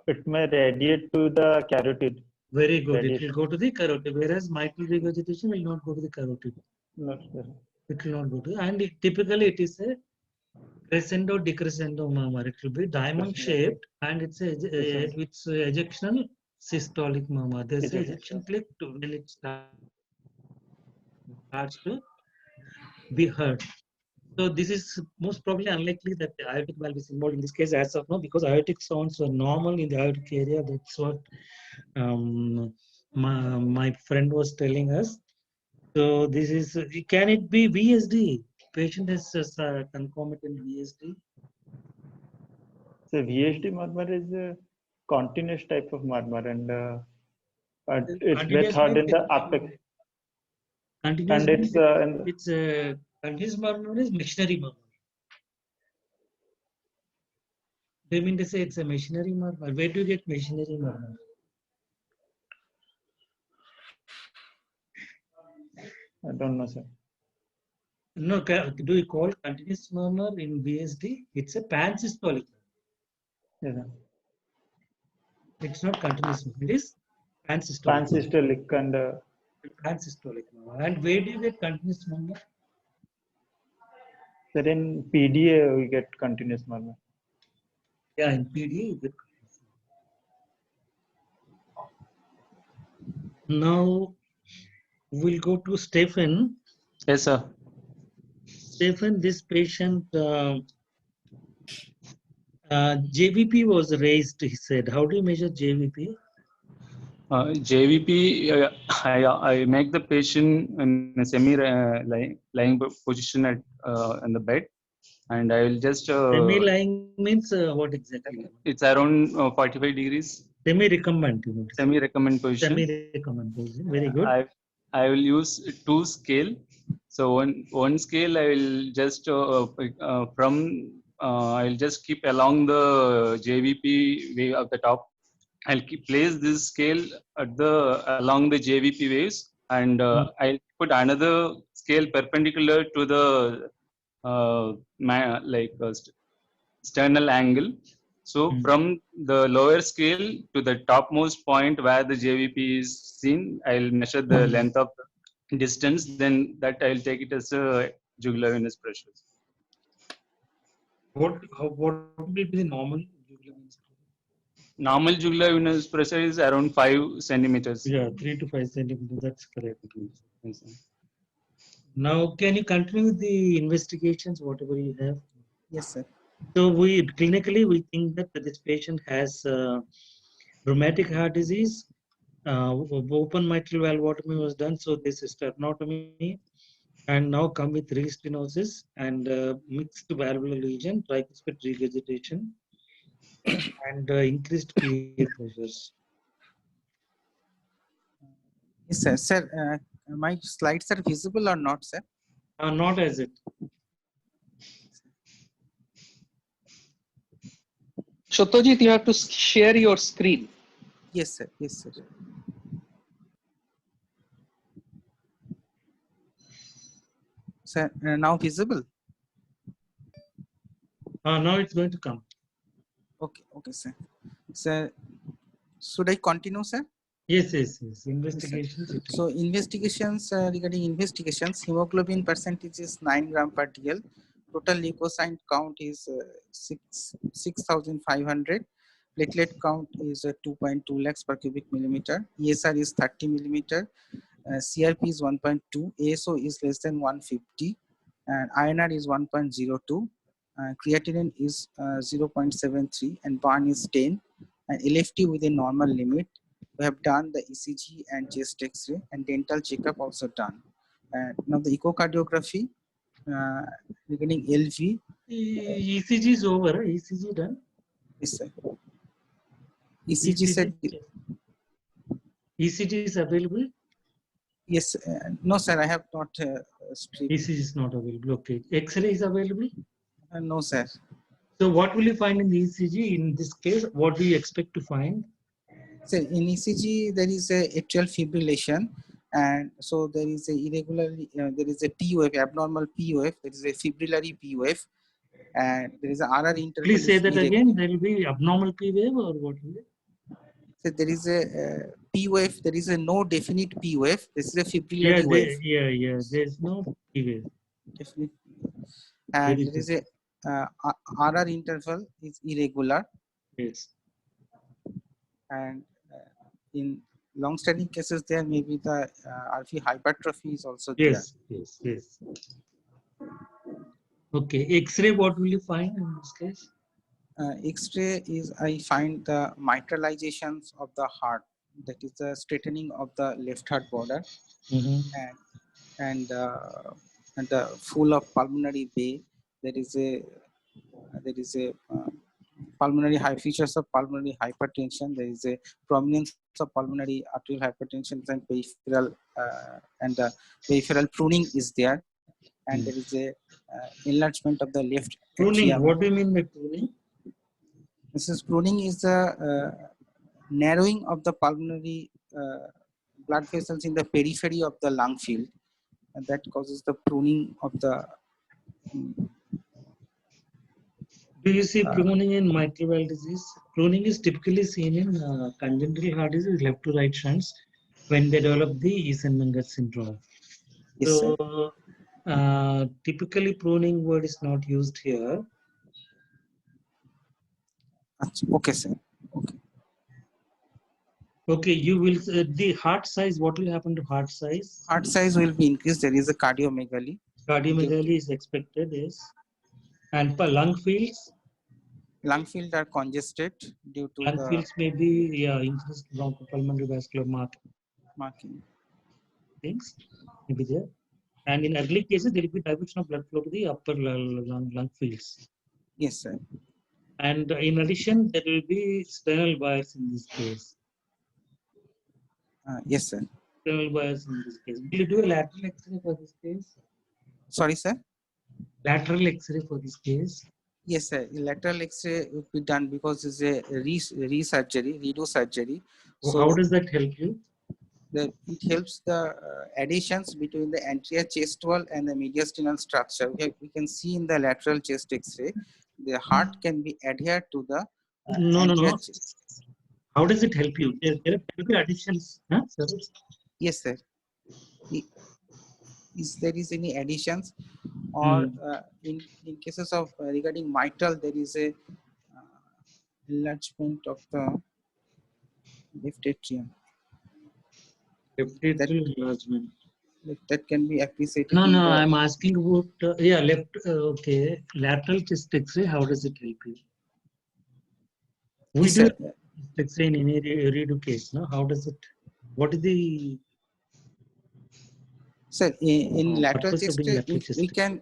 it may radiate to the carotid. Very good. It will go to the carotid, whereas mitral regurgitation will not go to the carotid. No, sir. It will not go to, and typically it is a crescendo decrescendo murmur. It will be diamond shaped, and it's ejectional systolic murmur. There's an ejection click when it starts to be heard. So this is most probably unlikely that the aortic valve is involved in this case as of now, because aortic sounds are normal in the aortic area. That's what my friend was telling us. So this is, can it be VSD? Patient has concomitant VSD. So VSD murmur is a continuous type of murmur, and it's best heard in the apex. Continuous, and it's a continuous murmur is machinery murmur. They mean to say it's a machinery murmur. Where do you get machinery murmur? I don't know, sir. No, do you call continuous murmur in VSD? It's a pansystolic. Yes, sir. It's not continuous. It is pansystolic. Pansystolic and pansystolic murmur. And where do you get continuous murmur? Sir, in PDA we get continuous murmur. Yeah, in PDA you get continuous Now we'll go to Stephen. Yes, sir. Stephen, this patient, JVP was raised, he said. How do you measure JVP? JVP, I make the patient in a lying position at in the bed, and I will just. Semi-lying means what exactly? It's around 45 degrees. Semi-recumbent. Semi-recumbent position. Semi-recumbent position. Very good. I will use 2 scale. So one scale I will just I'll just keep along the JVP wave of the top. I'll place this scale at along the JVP waves, and I'll put another scale perpendicular to the sternal angle. So from the lower scale to the topmost point where the JVP is seen, I'll measure the length of the distance. Then that I'll take it as a jugular venous pressure. What will be the normal jugular venous pressure? Normal jugular venous pressure is around 5 centimeters. Yeah, 3 to 5 centimeters. That's correct. Yes, now, can you continue the investigations, whatever you have? Yes, sir. So clinically we think that this patient has rheumatic heart disease. Open mitral valvotomy was done, so this is sternotomy, and now come with restenosis and mixed valvular lesion, tricuspid regurgitation, and increased PA pressures. Yes, sir. Sir, my slides are visible or not, sir? Not as it. Satyajit, you have to share your screen. Yes, sir. Yes, sir. Sir, now visible? Now it's going to come. Okay, okay, sir. Sir, should I continue, sir? Yes. Investigations. Yes, so investigations, regarding investigations, hemoglobin percentage is 9 gram per dl. Total leukocyte count is 6,500. Platelet count is 2.2 lakhs per cubic millimeter. ESR is 30 millimeter. CRP is 1.2. ASO is less than 150. And INR is 1.02. Creatinine is 0.73. And BARN is 10. And LFT within normal limit. We have done the ECG and chest X-ray, and dental checkup also done. Now the echocardiography regarding LV. ECG is over. ECG done. Yes, sir. ECG said. ECG is available. Yes. No, sir. I have not. ECG is not available. Okay. X-ray is available. No, sir. So what will you find in the ECG? In this case, what do you expect to find? So in ECG, there is a atrial fibrillation, and so there is a irregularly, there is a P wave, abnormal P wave, there is a fibrillary P wave, and there is a RR interval. Please say that again. There will be abnormal P wave, or what is it? So there is a P wave. There is a no definite P wave. This is a fibrillary wave. Yeah. There is no P wave. Definitely. And there is a RR interval is irregular. Yes. And in long-standing cases, there may be the RV hypertrophy is also there. Yes. Okay. X-ray, what will you find in this case? X-ray is, I find the mitralizations of the heart, that is the straightening of the left heart border, and the full of pulmonary bay. There is a pulmonary high features of pulmonary hypertension. There is a prominence of pulmonary arterial hypertension and peripheral and the peripheral pruning is there, and there is a enlargement of the left pruning. atrium. What do you mean by pruning? This is pruning is the narrowing of the pulmonary blood vessels in the periphery of the lung field, and that causes the pruning of the. Do you see pruning in mitral valve disease? Pruning is typically seen in congenital heart disease, left to right shunts, when they develop the Eisenmenger syndrome. Yes, so, typically pruning word is not used here. Okay, sir. Okay. Okay, you will the heart size. What will happen to heart size? Heart size will be increased. There is a cardiomegaly. Cardiomegaly is expected, yes. And for lung fields? Lung fields are congested due to Lung the fields may be increased bronchopulmonary vascular marking. Things may be there. And in early cases, there will be diversion of blood flow to the upper lung fields. Yes, sir. And in addition, there will be sternal bias in this case. Yes, sir. Sternal bias in this case. Will you do a lateral X-ray for this case? Sorry, sir. Lateral X-ray for this case. Yes, sir. Lateral X-ray will be done because it's a resurgery, redo surgery. So how does that help you? It helps the additions between the anterior chest wall and the mediastinal structure. We can see in the lateral chest X-ray, the heart can be adhered to the anterior chest. How does it help you? There will be additions. Huh? Yes, sir. Is there is any additions, or in cases of regarding mitral, there is a enlargement of the left atrium. Left atrial enlargement. That can be appreciated. No, I'm asking about left. Okay, lateral chest X-ray. How does it help you? We do X-ray in any redo case. No, how does it? What is the? Sir, in lateral chest,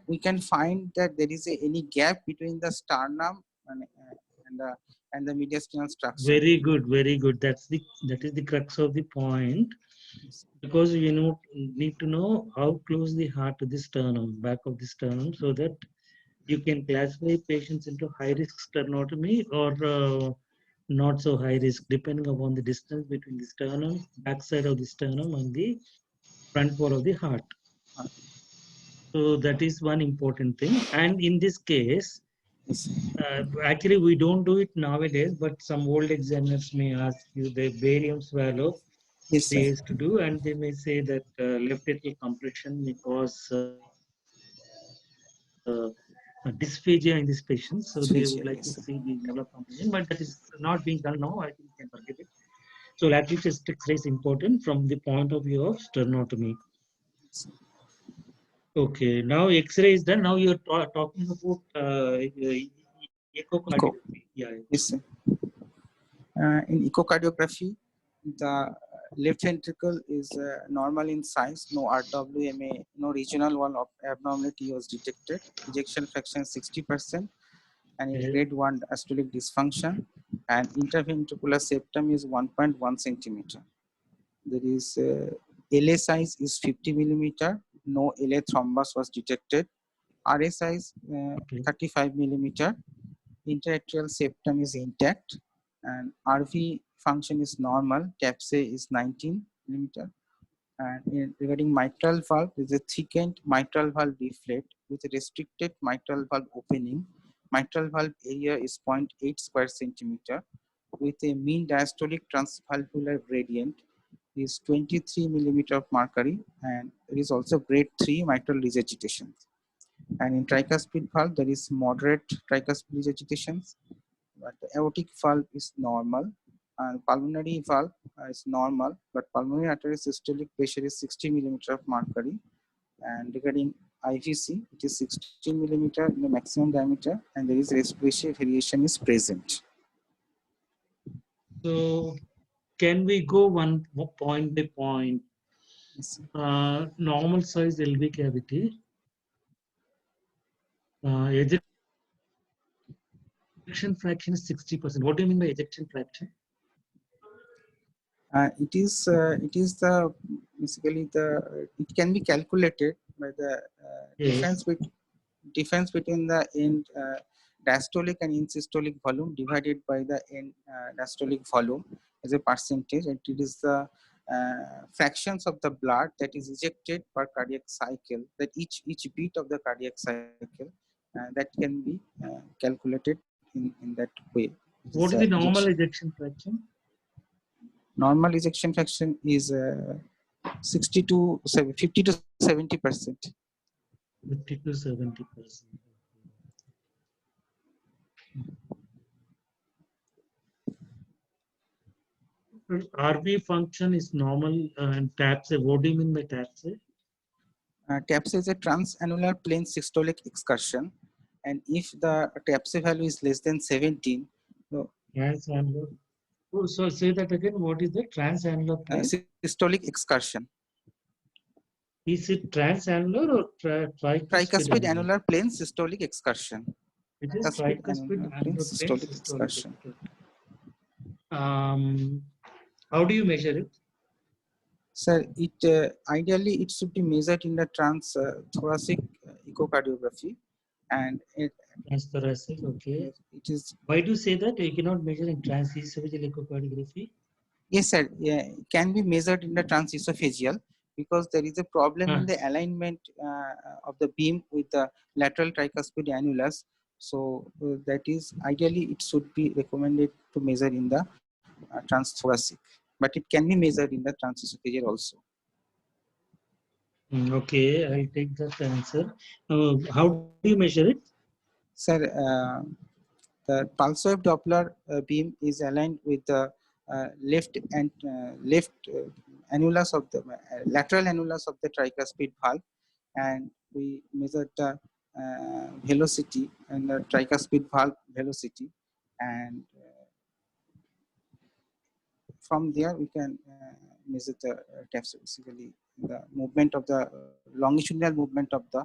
we can find that there is any gap between the sternum and the mediastinal structure. Very good, very good. That is the crux of the point. Because you need to know how close the heart to the sternum, back of the sternum, so that you can classify patients into high risk sternotomy or not so high risk, depending upon the distance between the sternum, backside of the sternum, and the front wall of the heart. So that is one important thing. And in this case, actually we don't do it nowadays, but some old examiners may ask you the barium swallow. Yes, they used to do, and they may say that left atrial compression may cause dysphagia in these patients. So they would like to see the level of compression, but that is not being done now. I think you can forget it. So lateral chest X-ray is important from the point of view of sternotomy. Okay, now X-ray is done. Now you're talking about echocardiography. Yes, sir. In echocardiography, the left ventricle is normal in size, no RWMA, no regional wall of abnormality was detected. Ejection fraction 60%, and in grade 1 diastolic dysfunction, and interventricular septum is 1.1 centimeter. There is LA size is 50 millimeter, no LA thrombus was detected. RA size 35 millimeter, interatrial septum is intact, and RV function is normal, capsae is 19 millimeter. And regarding mitral valve, there is a thickened mitral valve leaflet with a restricted mitral valve opening. Mitral valve area is 0.8 square centimeter with a mean diastolic transvalvular gradient is 23 millimeter of mercury, and there is also grade 3 mitral regurgitation. And in tricuspid valve, there is moderate tricuspid regurgitations, but the aortic valve is normal, and pulmonary valve is normal, but pulmonary artery systolic pressure is 60 millimeter of mercury. And regarding IVC, it is 60 millimeter in the maximum diameter, and there is respiratory variation is present. So, can we go one point by point? Yes, normal size LV cavity. Ejection fraction is 60%. What do you mean by ejection fraction? It is the basically the it can be calculated by the difference between the end diastolic and end systolic volume divided by the end diastolic volume as a percentage, and it is the fractions of the blood that is ejected per cardiac cycle, that each beat of the cardiac cycle that can be calculated in that way. What is the normal ejection fraction? Normal ejection fraction is 50 to 70%. 50 to 70%. RV function is normal and TAPS. What do you mean by TAPS? TAPS is a transannular plane systolic excursion, and if the TAPS value is less than 17, so Transannular. Oh, so say that again. What is the transannular plane? systolic excursion. Is it transannular or Tricuspid annular plane systolic excursion. It is tricuspid annular plane systolic systolic excursion. How do you measure it? Sir, it ideally it should be measured in the thoracic echocardiography, and Transthoracic, okay. it is. Why do you say that you cannot measure in transesophageal echocardiography? Yes, sir. Yeah, it can be measured in the transesophageal because there is a problem in the alignment of the beam with the lateral tricuspid annulus. So that is ideally it should be recommended to measure in the transthoracic, but it can be measured in the transesophageal also. Okay, I'll take that answer. How do you measure it? Sir, the pulse wave Doppler beam is aligned with the left annulus of the lateral annulus of the tricuspid valve, and we measure the velocity and the tricuspid valve velocity, and from there we can measure the TAPS, basically the movement of the longitudinal movement of the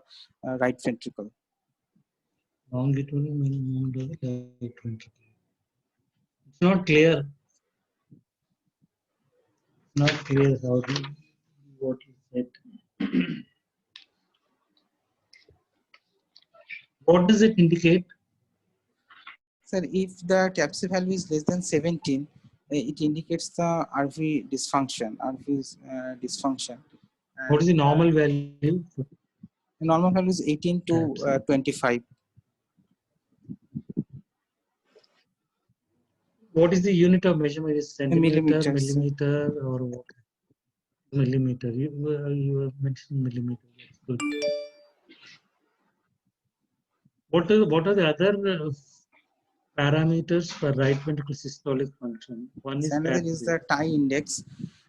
right ventricle. Longitudinal movement of the right ventricle. It's not clear. Not clear how what you said. What does it indicate? Sir, if the TAPS value is less than 17, it indicates the RV dysfunction. What is the normal value? The normal value is 18 to 25. What is the unit of measurement? Is centimeter, Millimeters. millimeter, or what? Millimeter. You have mentioned millimeter. That's good. What are the other parameters for right ventricular systolic function? One is Another is the TI index,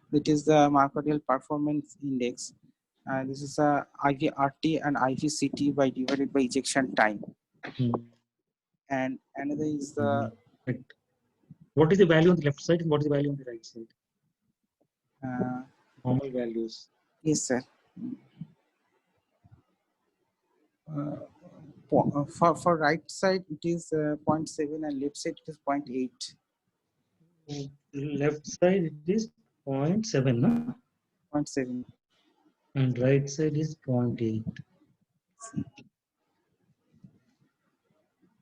which is the myocardial performance index. This is the IVRT and IVCT by divided by ejection time. And another is the. What is the value on the left side and what is the value on the right side? Normal values. Yes, sir. For right side it is 0.7 and left side it is 0.8. Left side it is 0.7, no? 0.7. And right side is 0.8.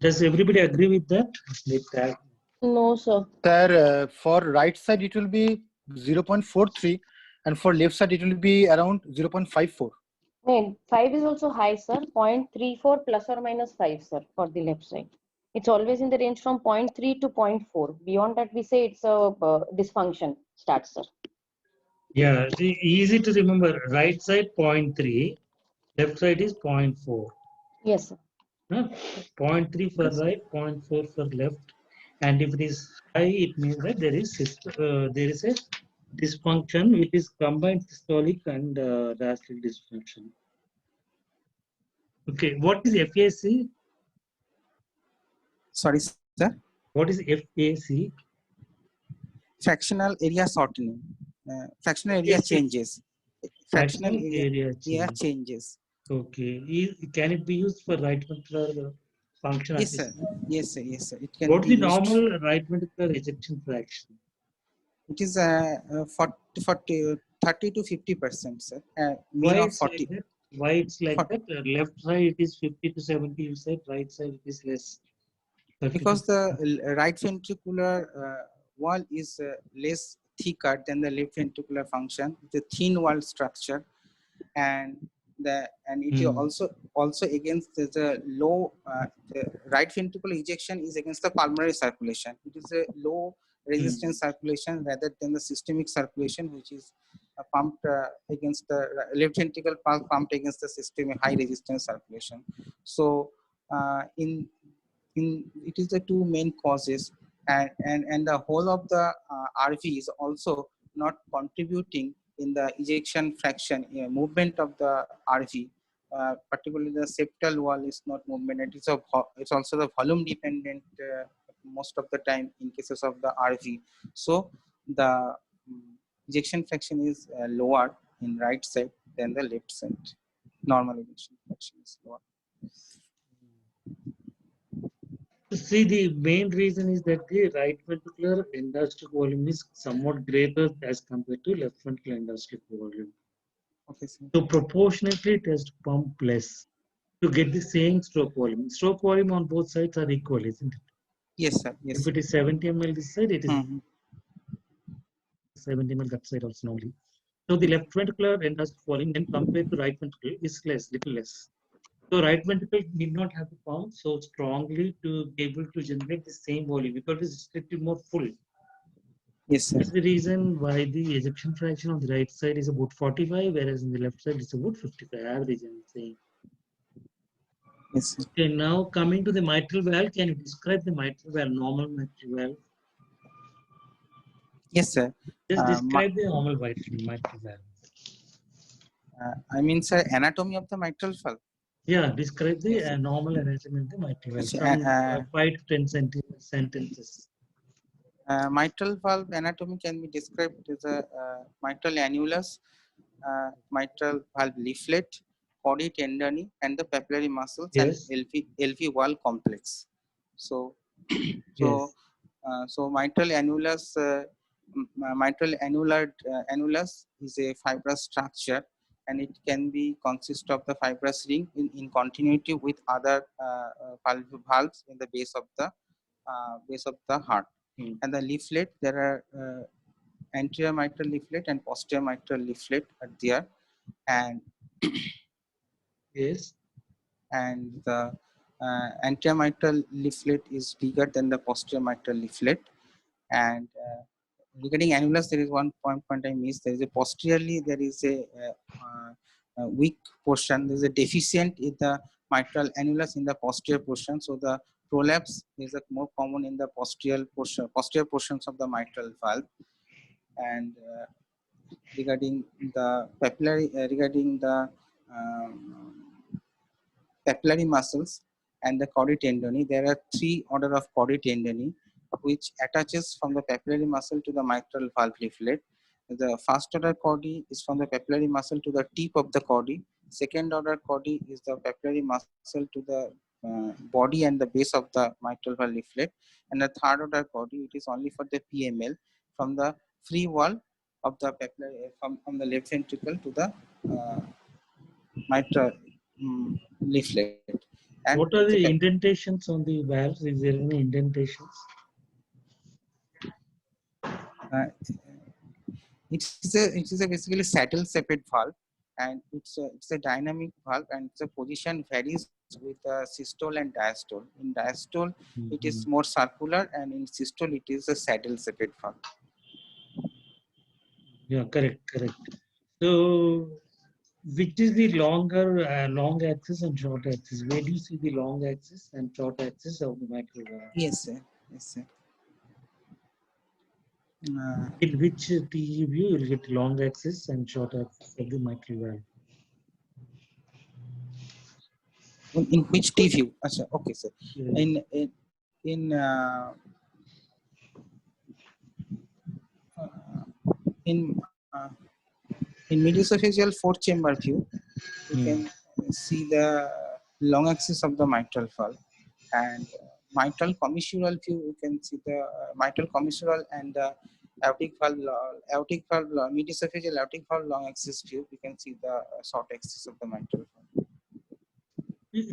Does everybody agree with that? No, sir. Sir, for right side it will be 0.43 and for left side it will be around 0.54. No, 5 is also high, sir. 0.34 plus or minus 5, sir, for the left side. It's always in the range from 0.3 to 0.4. Beyond that, we say it's a dysfunction starts, sir. Yeah, easy to remember. Right side 0.3, left side is 0.4. Yes, sir. 0.3 for right, 0.4 for left. And if it is high, it means that there is a dysfunction which is combined systolic and diastolic dysfunction. Okay, what is FAC? Sorry, sir. What is FAC? Fractional area shortening. Fractional area changes. Fractional area changes. Okay. Can it be used for right ventricular function? Yes, sir. Yes, sir. Yes, sir. It can. What is the normal right ventricular ejection fraction? It is 30 to 50%, sir. Mean of 40. Why it's like that? Left side it is 50 to 70. You said right side it is less. Because the right ventricular wall is less thicker than the left ventricular function. It's a thin wall structure, and it is also against the low. The right ventricular ejection is against the pulmonary circulation. It is a low resistance circulation rather than the systemic circulation, which is pumped against the left ventricle pumped against the systemic high resistance circulation. So it is the two main causes, and the whole of the RV is also not contributing in the ejection fraction movement of the RV. Particularly the septal wall is not movement. It's also the volume dependent most of the time in cases of the RV. So the ejection fraction is lower in right side than the left side. Normal ejection fraction is lower. See, the main reason is that the right ventricular endoscopic volume is somewhat greater as compared to left ventricular endoscopic volume. Okay, sir. So proportionately, it has to pump less to get the same stroke volume. Stroke volume on both sides are equal, isn't it? Yes, sir. Yes. If it is 70 ml this side, it is 70 ml that side also normally. So the left ventricular endoscopic volume when compared to right ventricle is less, little less. So right ventricle need not have to pump so strongly to be able to generate the same volume because it's little more full. Yes, sir. That's the reason why the ejection fraction on the right side is about 45, whereas on the left side it's about 55 average, I'm saying. Yes, sir. Okay, now coming to the mitral valve, can you describe the mitral valve, normal mitral valve? Yes, sir. Just describe the normal mitral valve. I mean, sir, anatomy of the mitral valve. Yeah, describe the Yes, normal anatomy of the mitral valve Yes, from 5 to 10 sentences. Mitral valve anatomy can be described as a mitral annulus, mitral valve leaflet, chordae tendineae, and the papillary muscles, Yes. and LV wall complex. So, Yes. so mitral annulus, mitral annulus is a fibrous structure, and it can be consist of the fibrous ring in continuity with other valves in the base of the heart. And the leaflet, there are anterior mitral leaflet and posterior mitral leaflet are there, and yes, and the anterior mitral leaflet is bigger than the posterior mitral leaflet. And regarding annulus, there is one point I missed. There is a posteriorly there is a weak portion. There is a deficient in the mitral annulus in the posterior portion. So the prolapse is more common in the posterior portions of the mitral valve. And regarding the papillary, papillary muscles and the chordae tendineae, there are 3 order of chordae tendineae which attaches from the papillary muscle to the mitral valve leaflet. The first order chordae is from the papillary muscle to the tip of the chordae. Second order chordae is the papillary muscle to the body and the base of the mitral valve leaflet. And the third order chordae, it is only for the PML from the free wall of the papillary from the left ventricle to the mitral leaflet. And what are the indentations on the valves? Is there any indentations? It is a basically saddle shaped valve, and it's a dynamic valve, and its position varies with systole and diastole. In diastole, it is more circular, and in systole, it is a saddle shaped valve. Yeah, correct. So, which is the longer long axis and short axis? Where do you see the long axis and short axis of the mitral valve? Yes, sir. Yes, sir. In which TE view you will get long axis and short axis of the mitral valve? In which T view? Okay, sir. Yeah. In mediasophageal 4-chamber view, you can see the long axis of the mitral valve, and mitral commissural view, you can see the mitral commissural and aortic valve, mediasophageal aortic valve long axis view. You can see the short axis of the mitral valve.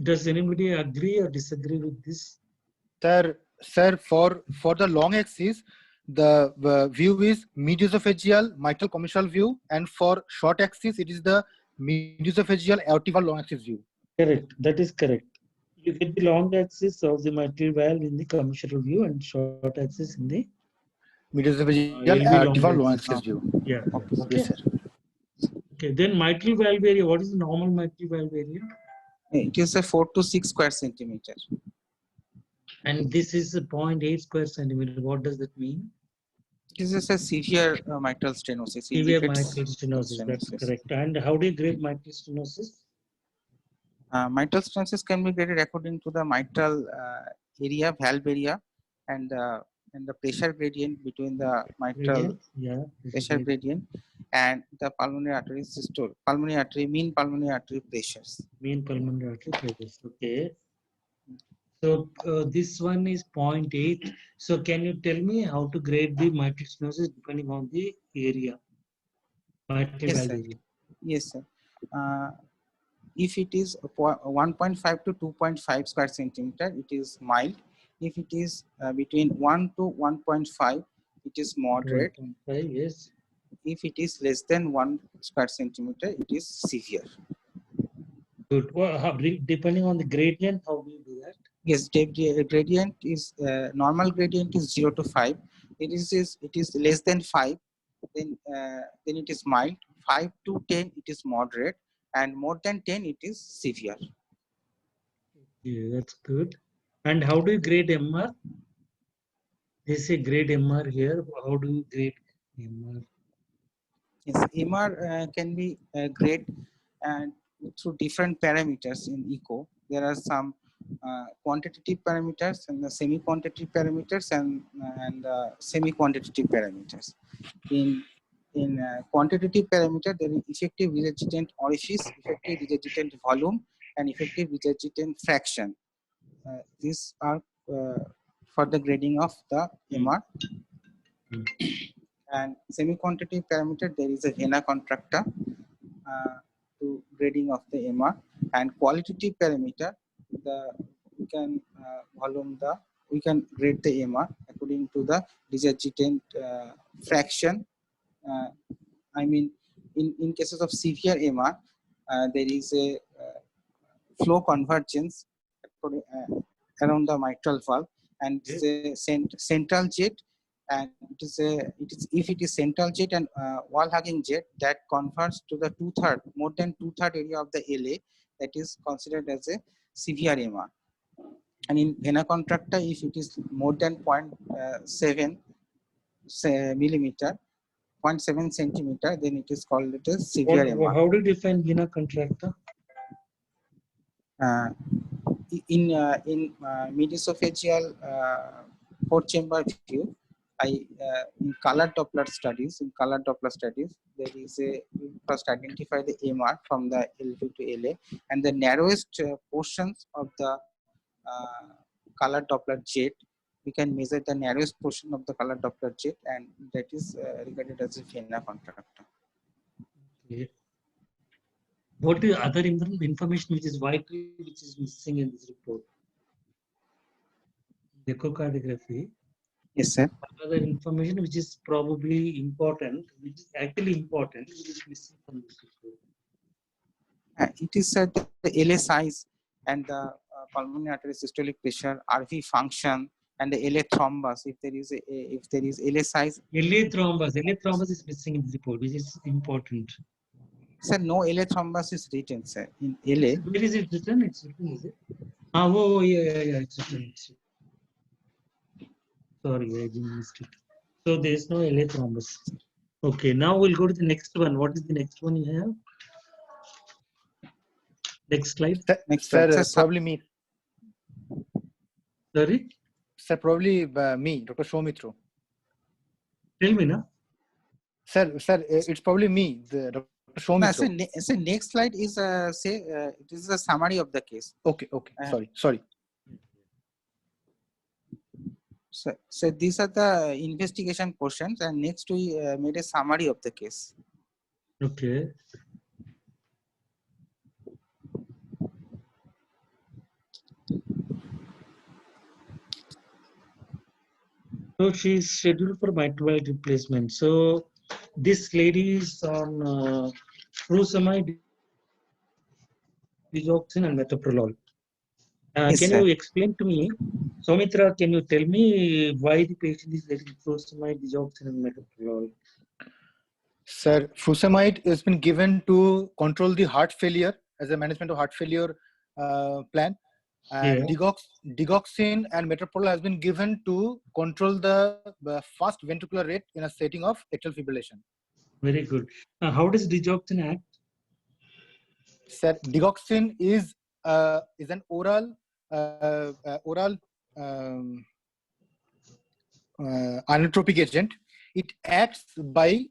Does anybody agree or disagree with this? Sir, for the long axis, the view is mediasophageal mitral commissural view, and for short axis, it is the mediasophageal aortic valve long axis view. Correct. That is correct. You get the long axis of the mitral valve in the commissural view and short axis in the mediasophageal aortic valve long axis view. Yeah. Okay, sir. Okay. Then mitral valve area. What is the normal mitral valve area? It is a 4 to 6 square centimeter. And this is a 0.8 square centimeter. What does that mean? This is a severe mitral stenosis. Severe mitral stenosis. That's correct. And how do you grade mitral stenosis? Mitral stenosis can be graded according to the mitral area, valve area, and the pressure gradient between the mitral pressure gradient and the pulmonary artery systole, mean pulmonary artery pressures. Mean pulmonary artery pressures. Okay. So this one is 0.8. So can you tell me how to grade the mitral stenosis depending on the area? Yes, sir. Yes, sir. If it is 1.5 to 2.5 square centimeter, it is mild. If it is between 1 to 1.5, it is moderate. 1.5, yes. If it is less than 1 square centimeter, it is severe. Good. Well, depending on the gradient, how do you do that? Yes, gradient is normal gradient is 0 to 5. It is less than 5, then it is mild. 5 to 10, it is moderate, and more than 10, it is severe. Yeah, that's good. And how do you grade MR? They say grade MR here. How do you grade MR? Yes, MR can be graded through different parameters in echo. There are some quantitative parameters and the semi-quantitative parameters and semi-quantitative parameters. In quantitative parameter, there is effective regurgitant orifice, effective regurgitant volume, and effective regurgitant fraction. These are for the grading of the MR. And semi-quantitative parameter, there is a vena contracta to grading of the MR, and qualitative parameter, we can grade the MR according to the regurgitant fraction. I mean, in cases of severe MR, there is a flow convergence around the mitral valve, and it's a central jet, and if it is central jet and wall hugging jet, that converts to the more than two-third area of the LA, that is considered as a severe MR. And in vena contracta, if it is more than 0.7 millimeter, 0.7 centimeter, then it is called it as severe MR. How do you define vena contracta? In mediasophageal 4-chamber view, in color Doppler studies, there is we first identify the MR from the L2 to LA, and the narrowest portions of the color Doppler jet, we can measure the narrowest portion of the color Doppler jet, and that is regarded as a vena contracta. Okay. What is other information which is vital, which is missing in this report? Echocardiography. Yes, sir. Other information which is probably important, which is actually important, which is missing from this report. It is the LA size and the pulmonary artery systolic pressure, RV function, and the LA thrombus. If there is LA size. LA thrombus is missing in this report, which is important. Sir, no LA thrombus is written, sir. In LA. Where is it written? It's written, is it? Oh, yeah, it's written. Sorry, I didn't miss it. So there is no LA thrombus. Okay, now we'll go to the next one. What is the next one you have? Next slide. Next slide. Sir, probably me. Sorry? Sir, probably me, Dr. Soumitra. Tell me now. Sir, it's probably me, Dr. Soumitra. So next slide is it is a summary of the case. Okay. Sorry. So these are the investigation questions, and next we made a summary of the case. Okay. So she is scheduled for mitral valve replacement. So this lady is on furosemide, digoxin, and metoprolol. Yes, can sir. you explain to me, Soumitra, can you tell me why the patient is getting furosemide, digoxin, and metoprolol? Sir, furosemide has been given to control the heart failure as a management of heart failure plan. And digoxin and metoprolol has been given to control the fast ventricular rate in a setting of atrial fibrillation. Very good. How does digoxin act? Sir, digoxin is an oral inotropic agent. It acts by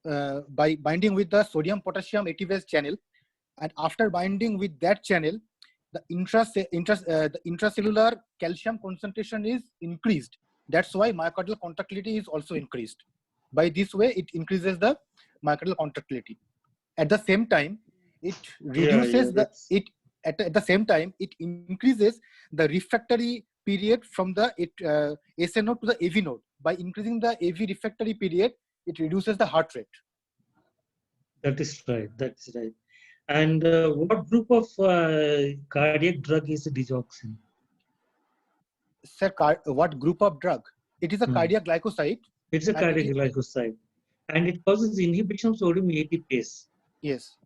binding with the sodium potassium ATPase channel, and after binding with that channel, the intracellular calcium concentration is increased. That's why myocardial contractility is also increased. By this way, it increases the myocardial contractility. At the same time, it reduces at the same time it increases the refractory period from the SA node to the AV node. By increasing the AV refractory period, it reduces the heart rate. That is right. That's right. And what group of cardiac drug is digoxin? Sir, what group of drug? It is a cardiac glycoside. It's a cardiac glycoside, and it causes inhibition of sodium ATPase. Yes.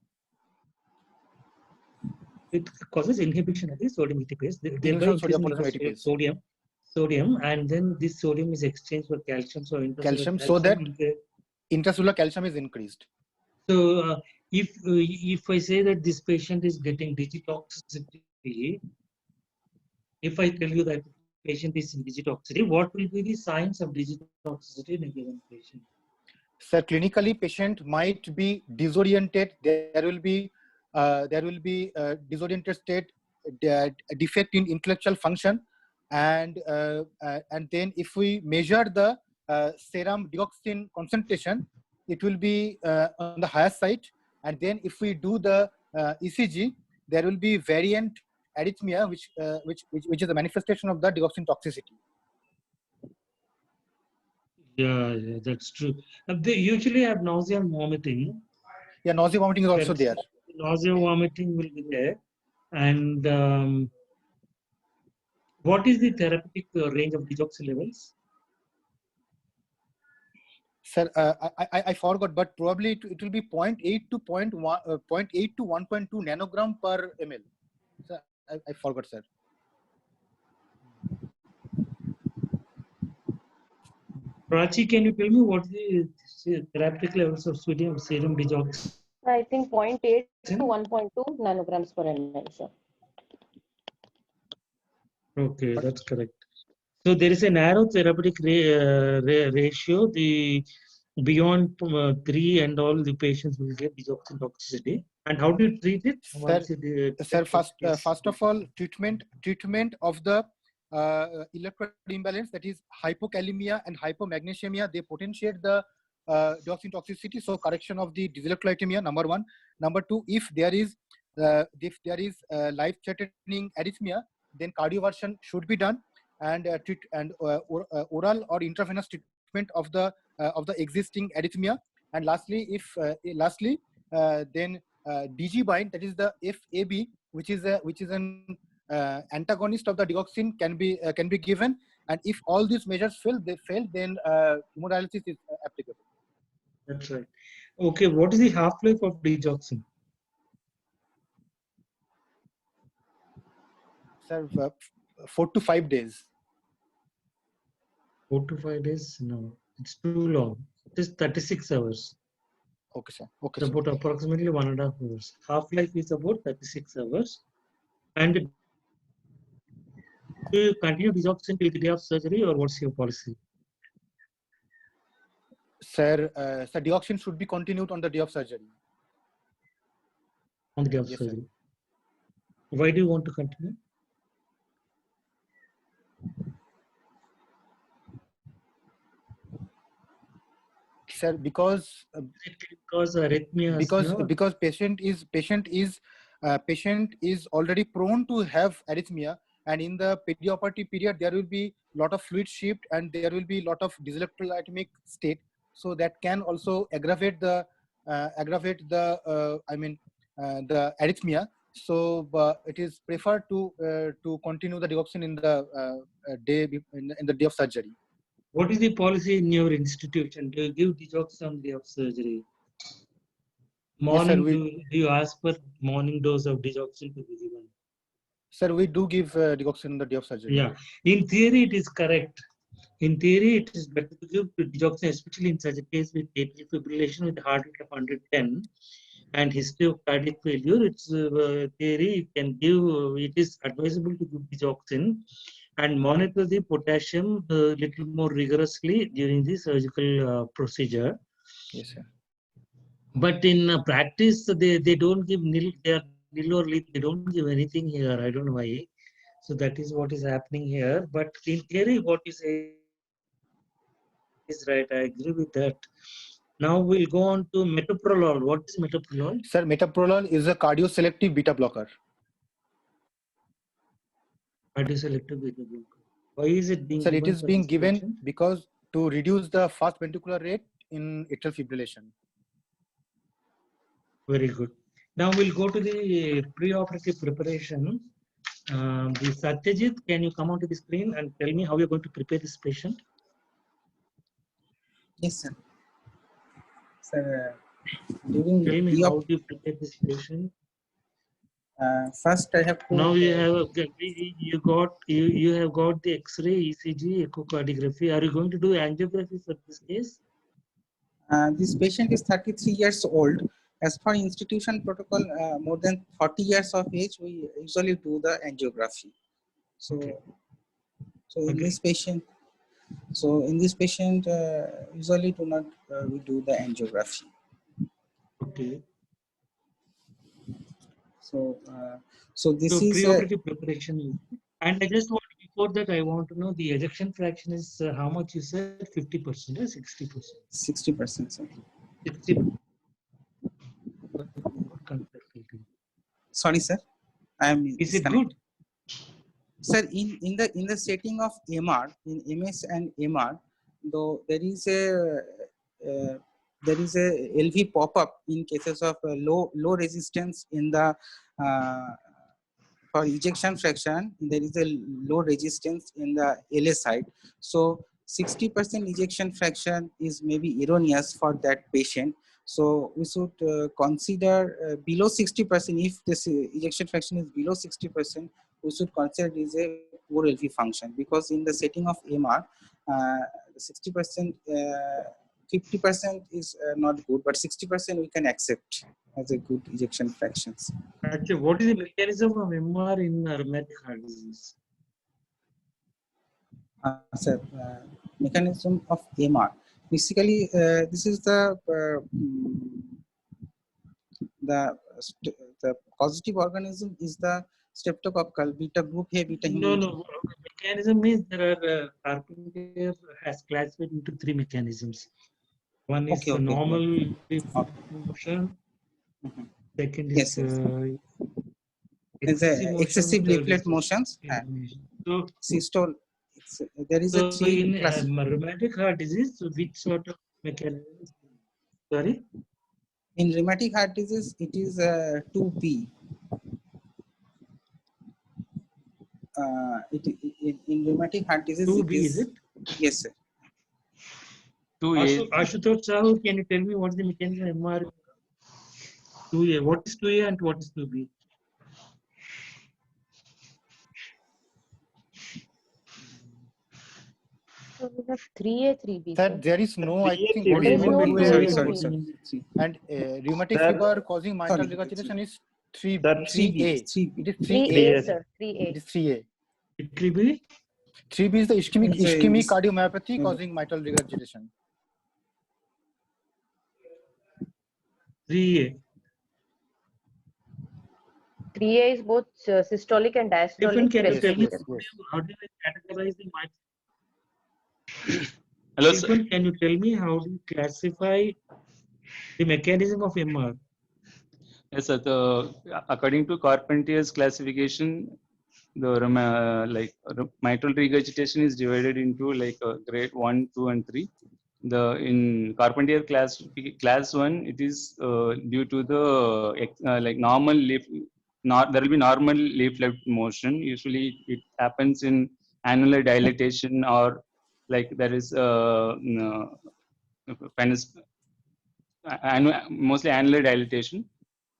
It causes inhibition of the sodium ATPase. Sodium, and then this sodium is exchanged for calcium. So that intracellular calcium is increased. So if I say that this patient is getting digitoxicity, if I tell you that patient is in digitoxicity, what will be the signs of digitoxicity in a given patient? Sir, clinically, patient might be disoriented. There will be disoriented state, defect in intellectual function, and then if we measure the serum digoxin concentration, it will be on the higher side. And then if we do the ECG, there will be variant arrhythmia, which is a manifestation of the digoxin toxicity. Yeah, that's true. They usually have nausea and vomiting. Yeah, nausea vomiting is also there. Nausea vomiting will be there. And what is the therapeutic range of digoxin levels? Sir, I forgot, but probably it will be 0.8 to 1.2 nanogram per ml. Sir, I forgot, sir. Prachi, can you tell me what is the therapeutic levels of serum digoxin? I think 0.8 to 1.2 nanograms per ml, sir. Okay, that's correct. So there is a narrow therapeutic ratio. The beyond 3 and all the patients will get digoxin toxicity. And how do you treat it? Sir, first of all, treatment of the electrolyte imbalance, that is hypokalemia and hypomagnesemia, they potentiate the digoxin toxicity. So correction of the dyselectrolytemia, number one. Number two, if there is life-threatening arrhythmia, then cardioversion should be done, and oral or intravenous treatment of the existing arrhythmia. And lastly, then DG-bind, that is the FAB, which is an antagonist of the digoxin, can be given. And if all these measures fail, then hemodialysis is applicable. That's right. Okay, what is the half-life of digoxin? Sir, 4 to 5 days. 4 to 5 days? No, it's too long. It is 36 hours. Okay, sir. Okay. It's about approximately 1.5 hours. Half-life is about 36 hours. And do you continue digoxin till the day of surgery, or what's your policy? Sir, digoxin should be continued on the day of surgery. On the day of surgery. Sir. Why do you want to continue? Sir, because arrhythmia. Because patient is already prone to have arrhythmia, and in the perioperative period there will be lot of fluid shift and there will be lot of dyselectrolytemic state, so that can also aggravate the arrhythmia. So it is preferred to continue the digoxin in the day of surgery. What is the policy in your institution? Do you give digoxin on the day of surgery? Morning, yes, sir, do you ask for morning dose of digoxin to be given? Sir, we do give digoxin on the day of surgery. Yeah, in theory it is correct. In theory, it is better to give digoxin, especially in such a case with atrial fibrillation with heart rate of 110 and history of cardiac failure. It's theory you can give. It is advisable to give digoxin and monitor the potassium little more rigorously during the surgical procedure. Yes, sir. But in practice, they don't give nil. They are nil or lead. They don't give anything here. I don't know why. So that is what is happening here. But in theory, what you say is right. I agree with that. Now we'll go on to metoprolol. What is metoprolol? Sir, metoprolol is a cardioselective beta blocker. Cardioselective beta blocker. Why is it being Sir, given? it is being given because to reduce the fast ventricular rate in atrial fibrillation. Very good. Now we'll go to the preoperative preparation. The Satyajit, can you come onto the screen and tell me how you're going to prepare this patient? Yes, sir. Sir, during Tell me how do you prepare this patient? First, I have to. Now you have you have got the X-ray, ECG, echocardiography. Are you going to do angiography for this case? This patient is 33 years old. As per institution protocol, more than 40 years of age, we usually do the angiography. So, Okay. in this patient, usually do not we do the angiography. Okay. So, this is preoperative preparation. And I just want, before that, I want to know the ejection fraction is how much you said? 50% or 60%? 60%, sir. 60%. Sorry, sir. Is it good? Sir, in the setting of MR, in MS and MR, though there is a LV pop-up in cases of low resistance in the for ejection fraction. There is a low resistance in the LA side. So 60% ejection fraction is maybe erroneous for that patient. So we should consider below 60%. If this ejection fraction is below 60%, we should consider it is a poor LV function, because in the setting of MR, 60%, 50% is not good, but 60% we can accept as a good ejection fractions. Actually, what is the mechanism of MR in rheumatic heart disease? Sir, mechanism of MR. Basically, this is the causative organism is the streptococcal beta group A beta human. No. Mechanism means there are Carpenter has classified into 3 mechanisms. One is normal leaf motion. Second is excessive leaflet motions. So systole. There is a 3 class. In rheumatic heart disease, which sort of mechanism? Sorry? In rheumatic heart disease, it is 2B. In rheumatic heart disease, 2B is it? Yes, sir. 2A. Ashutosh Sahu, can you tell me what is the mechanism of MR? 2A. What is 2A and what is 2B? So we have 3A, 3B. Sir, there is no, I think, There is no 2A, sorry. And rheumatic fever causing mitral regurgitation is 3A. It is 3A, sir. 3A. It is 3A. 3B? 3B is the ischemic cardiomyopathy causing mitral regurgitation. 3A. 3A is both systolic and diastolic. Can you tell me how do you categorize the mitral? Hello, sir. Can you tell me how do you classify the mechanism of MR? Yes, sir. According to Carpenter's classification, the mitral regurgitation is divided into grade 1, 2, and 3. In Carpenter class 1, it is due to the normal leaf. There will be normal leaflet motion. Usually, it happens in annular dilatation, or there is mostly annular dilatation,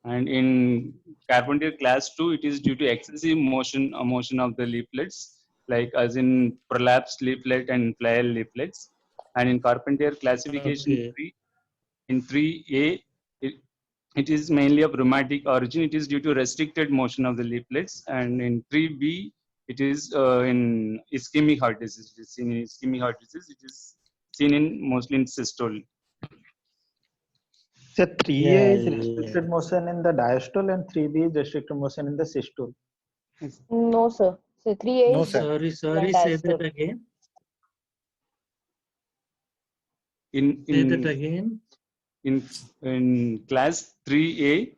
And in Carpentier class 2, it is due to excessive motion of the leaflets, like as in prolapsed leaflet and plial leaflets. And in Carpentier classification 3, in 3A, it is mainly of rheumatic origin. It is due to restricted motion of the leaflets. And in 3B, it is in ischemic heart disease. It is seen in ischemic heart disease. It is seen in mostly in systole. So 3A is restricted motion in the diastole and 3B is restricted motion in the systole. No, sir. So 3A No, is sir. Sorry, say that again. Say that again. In class 3A,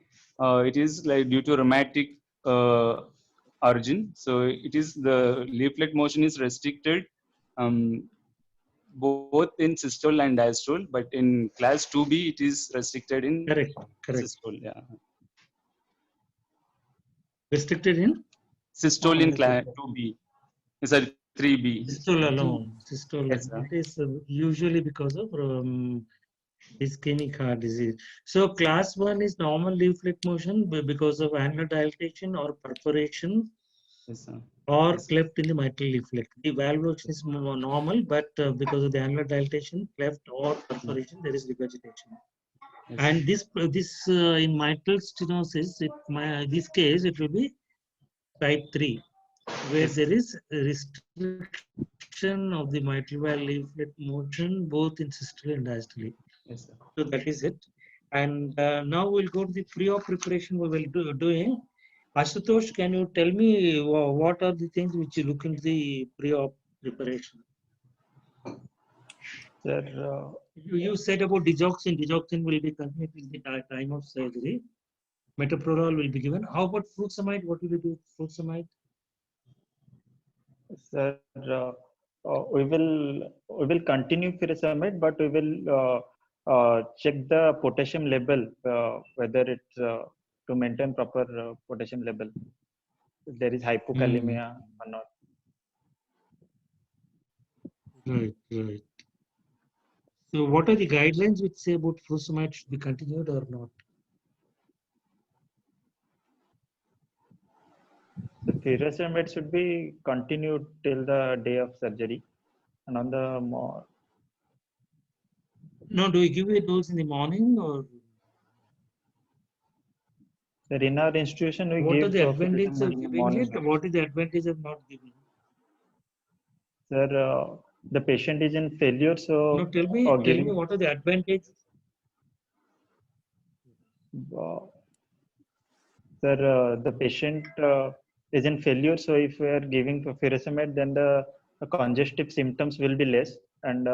it is like due to rheumatic origin. So it is the leaflet motion is restricted both in systole and diastole, but in class 2B, it is restricted in correct. systole. Yeah. Restricted in? Systole in class 2B. Sorry, 3B. Systole alone. Systole. Yes, it is usually because of ischemic heart disease. So class 1 is normal leaflet motion because of annular dilatation or perforation. Yes, sir. Or yes, cleft in the mitral leaflet. The valvulotomy is normal, but because of the annular dilatation, cleft or perforation, there is regurgitation. Yes. And this in mitral stenosis, this case it will be type 3, where Yes. there is a restriction of the mitral valve leaflet motion both in systole and diastole. Yes, sir. So that is it. And now we'll go to the pre-op preparation we will doing. Ashutosh, can you tell me what are the things which you look into the pre-op preparation? Sir, You said about digoxin. Digoxin will be continued in the time of surgery. Metoprolol will be given. How about furosemide? What will you do with furosemide? Sir, we will continue furosemide, but we will check the potassium level, whether it's to maintain proper potassium level. If there is hypokalemia or not. Right, right. So what are the guidelines which say about furosemide should be continued or not? The furosemide should be continued till the day of surgery, and on the No, do we give a dose in the morning or? Sir, in our institution we what give are the advantages of giving morning. it? What is the advantage of not giving? Sir, the patient is in failure, so No, tell me what are the advantages? Sir, the patient is in failure, so if we are giving furosemide, then the congestive symptoms will be less, and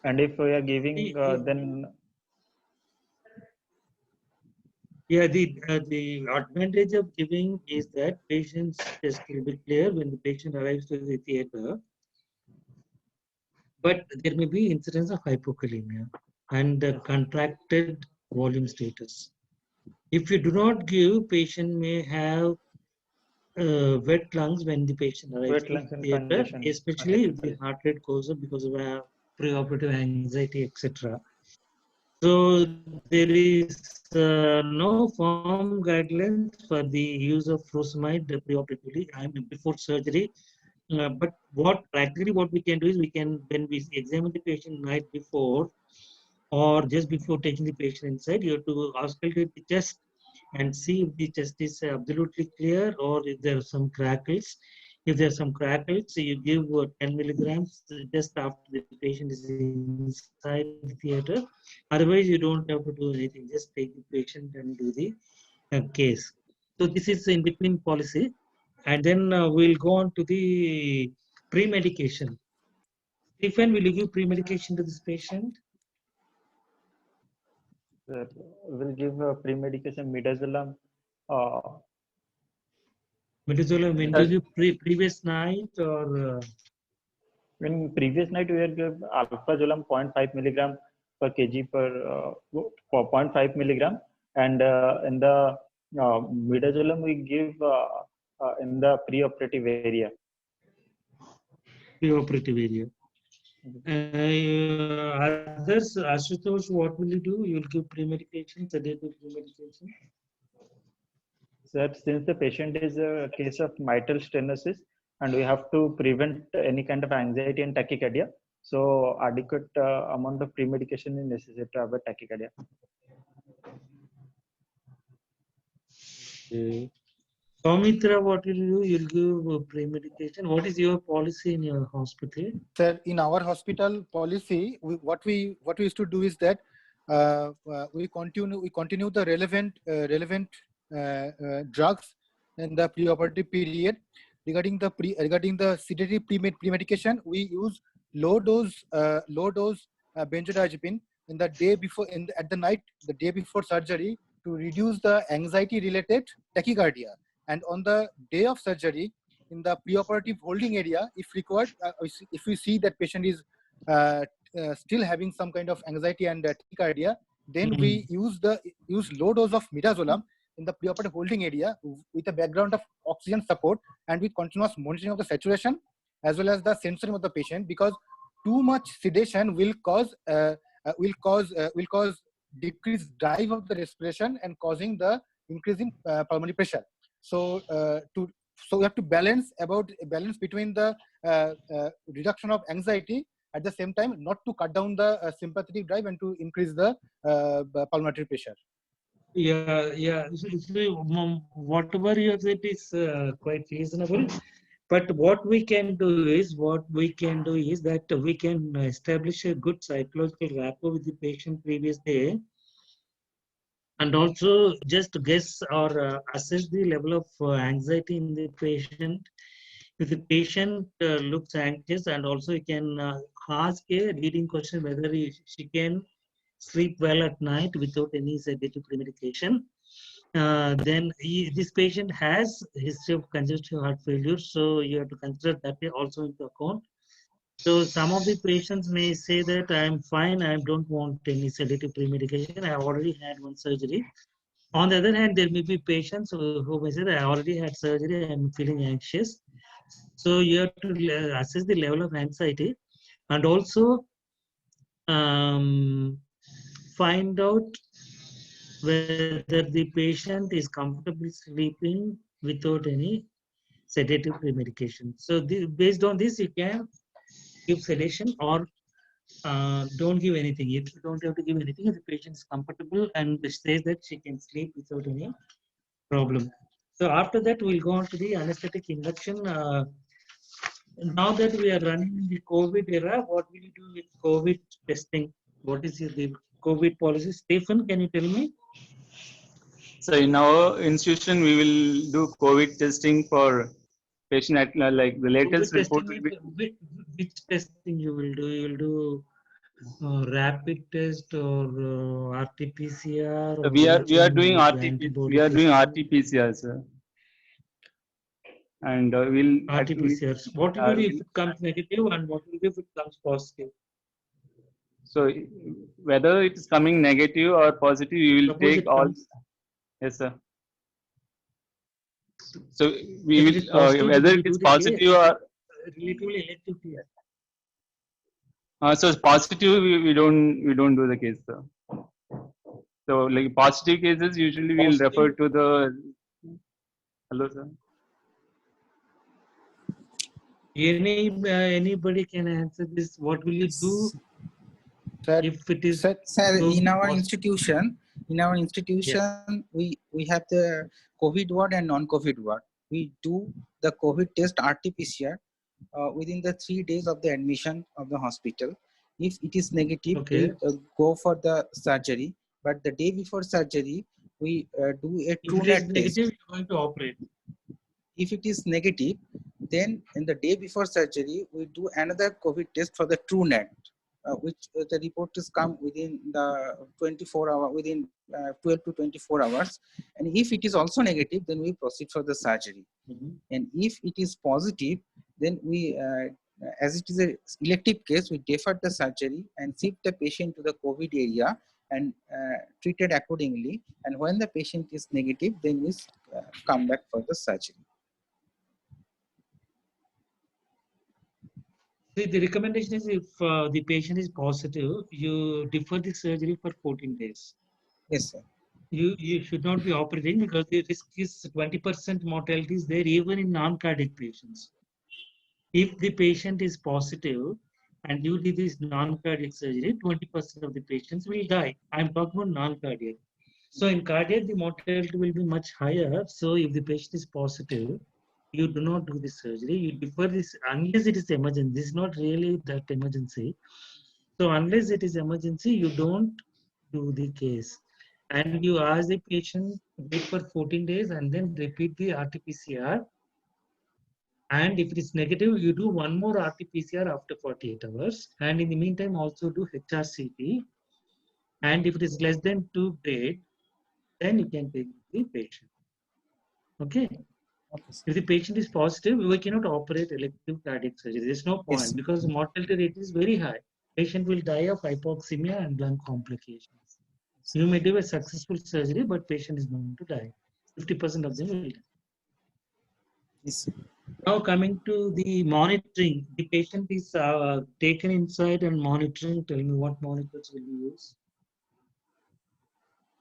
and if we are giving then yeah, the advantage of giving is that patient's chest will be clear when the patient arrives to the theater, but there may be incidence of hypokalemia and contracted volume status. If you do not give, patient may have wet lungs when the patient arrives to the theater, especially if the heart rate goes up because of preoperative anxiety, etc. So there is no firm guidelines for the use of furosemide preoperatively and before surgery. But practically what we can do is when we examine the patient night before or just before taking the patient inside, you have to auscultate the chest and see if the chest is absolutely clear or if there are some crackles. If there are some crackles, so you give 10 milligrams just after the patient is inside the theater. Otherwise, you don't have to do anything. Just take the patient and do the case. So this is in between policy. And then we'll go on to the pre-medication. Stephen, will you give pre-medication to this patient? We'll give pre-medication midazolam. Midazolam when you give previous night or? In previous night we had give alprazolam 0.5 milligram per kg per 0.5 milligram, and in the midazolam we give in the preoperative area. Preoperative area. Others, Ashutosh, what will you do? You will give pre-medication, sedative pre-medication? Sir, since the patient is a case of mitral stenosis and we have to prevent any kind of anxiety and tachycardia, so adequate amount of pre-medication is necessary to avoid tachycardia. Soumitra, what will you do? You'll give pre-medication. What is your policy in your hospital? Sir, in our hospital policy, what we used to do is that we continue the relevant drugs in the preoperative period. Regarding the sedative pre-medication, we use low dose benzodiazepine in the day before at the night, the day before surgery, to reduce the anxiety related tachycardia. And on the day of surgery, in the preoperative holding area, if required, if we see that patient is still having some kind of anxiety and tachycardia, then we use low dose of midazolam in the preoperative holding area with a background of oxygen support and with continuous monitoring of the saturation as well as the censoring of the patient, because too much sedation will cause decreased drive of the respiration and causing the increase in pulmonary pressure. So we have to balance between the reduction of anxiety, at the same time not to cut down the sympathetic drive and to increase the pulmonary pressure. Yeah. Whatever you have said is quite reasonable. But what we can do is that we can establish a good psychological rapport with the patient previous day, and also just guess or assess the level of anxiety in the patient. If the patient looks anxious, and also you can ask a leading question whether she can sleep well at night without any sedative medication. Then this patient has history of congestive heart failure, so you have to consider that also into account. So some of the patients may say that I am fine, I don't want any sedative pre-medication, I already had one surgery. On the other hand, there may be patients who may say that I already had surgery, I am feeling anxious. So you have to assess the level of anxiety, and also find out whether the patient is comfortable sleeping without any sedative medication. So based on this, you can give sedation or don't give anything. You don't have to give anything if the patient is comfortable and says that she can sleep without any problem. So after that, we'll go on to the anesthetic induction. Now that we are running the COVID era, what will you do with COVID testing? What is the COVID policy? Stephen, can you tell me? So in our institution, we will do COVID testing for patient at like the latest report will be. Which testing you will do? You will do rapid test or RT-PCR? Or We are doing RT-PCR, sir. And we'll RT-PCR. What will be if it comes negative, and what will be if it comes positive? So whether it is coming negative or positive, we will take all. Yes, sir. So we will whether it is positive or relatively elective. So positive, we don't do the case, sir. So like positive cases, usually we'll refer to the. Hello, sir. Anybody can answer this. What will you do if it is? Sir, in our institution, yes, we have the COVID ward and non-COVID ward. We do the COVID test RT-PCR within the 3 days of the admission of the hospital. If it is negative, we go for the surgery. But the day before surgery, we do a TrueNet test. If it is negative, you're going to operate. If it is negative, then in the day before surgery, we do another COVID test for the TrueNet, which the report is come within the 12 to 24 hours. And if it is also negative, then we proceed for the surgery. And if it is positive, then we, as it is an elective case, we defer the surgery and shift the patient to the COVID area and treated accordingly. And when the patient is negative, then we come back for the surgery. See, the recommendation is if the patient is positive, you defer the surgery for 14 days. Yes, sir. You should not be operating because the risk is 20% mortality is there even in non-cardiac patients. If the patient is positive and due to this non-cardiac surgery, 20% of the patients will die. I'm talking about non-cardiac. So in cardiac, the mortality will be much higher. So if the patient is positive, you do not do the surgery. You defer this unless it is emergency. This is not really that emergency. So unless it is emergency, you don't do the case. And you ask the patient wait for 14 days and then repeat the RT-PCR. And if it is negative, you do one more RT-PCR after 48 hours. And in the meantime, also do HRCT. And if it is less than 2 grade, then you can take the patient. Okay. If the patient is positive, we cannot operate elective cardiac surgery. There's no point Yes. because the mortality rate is very high. Patient will die of hypoxemia and lung complications. You may do a successful surgery, but patient is going to die. 50% of them will die. Yes. Now coming to the monitoring, the patient is taken inside and monitoring. Tell me what monitors will you use?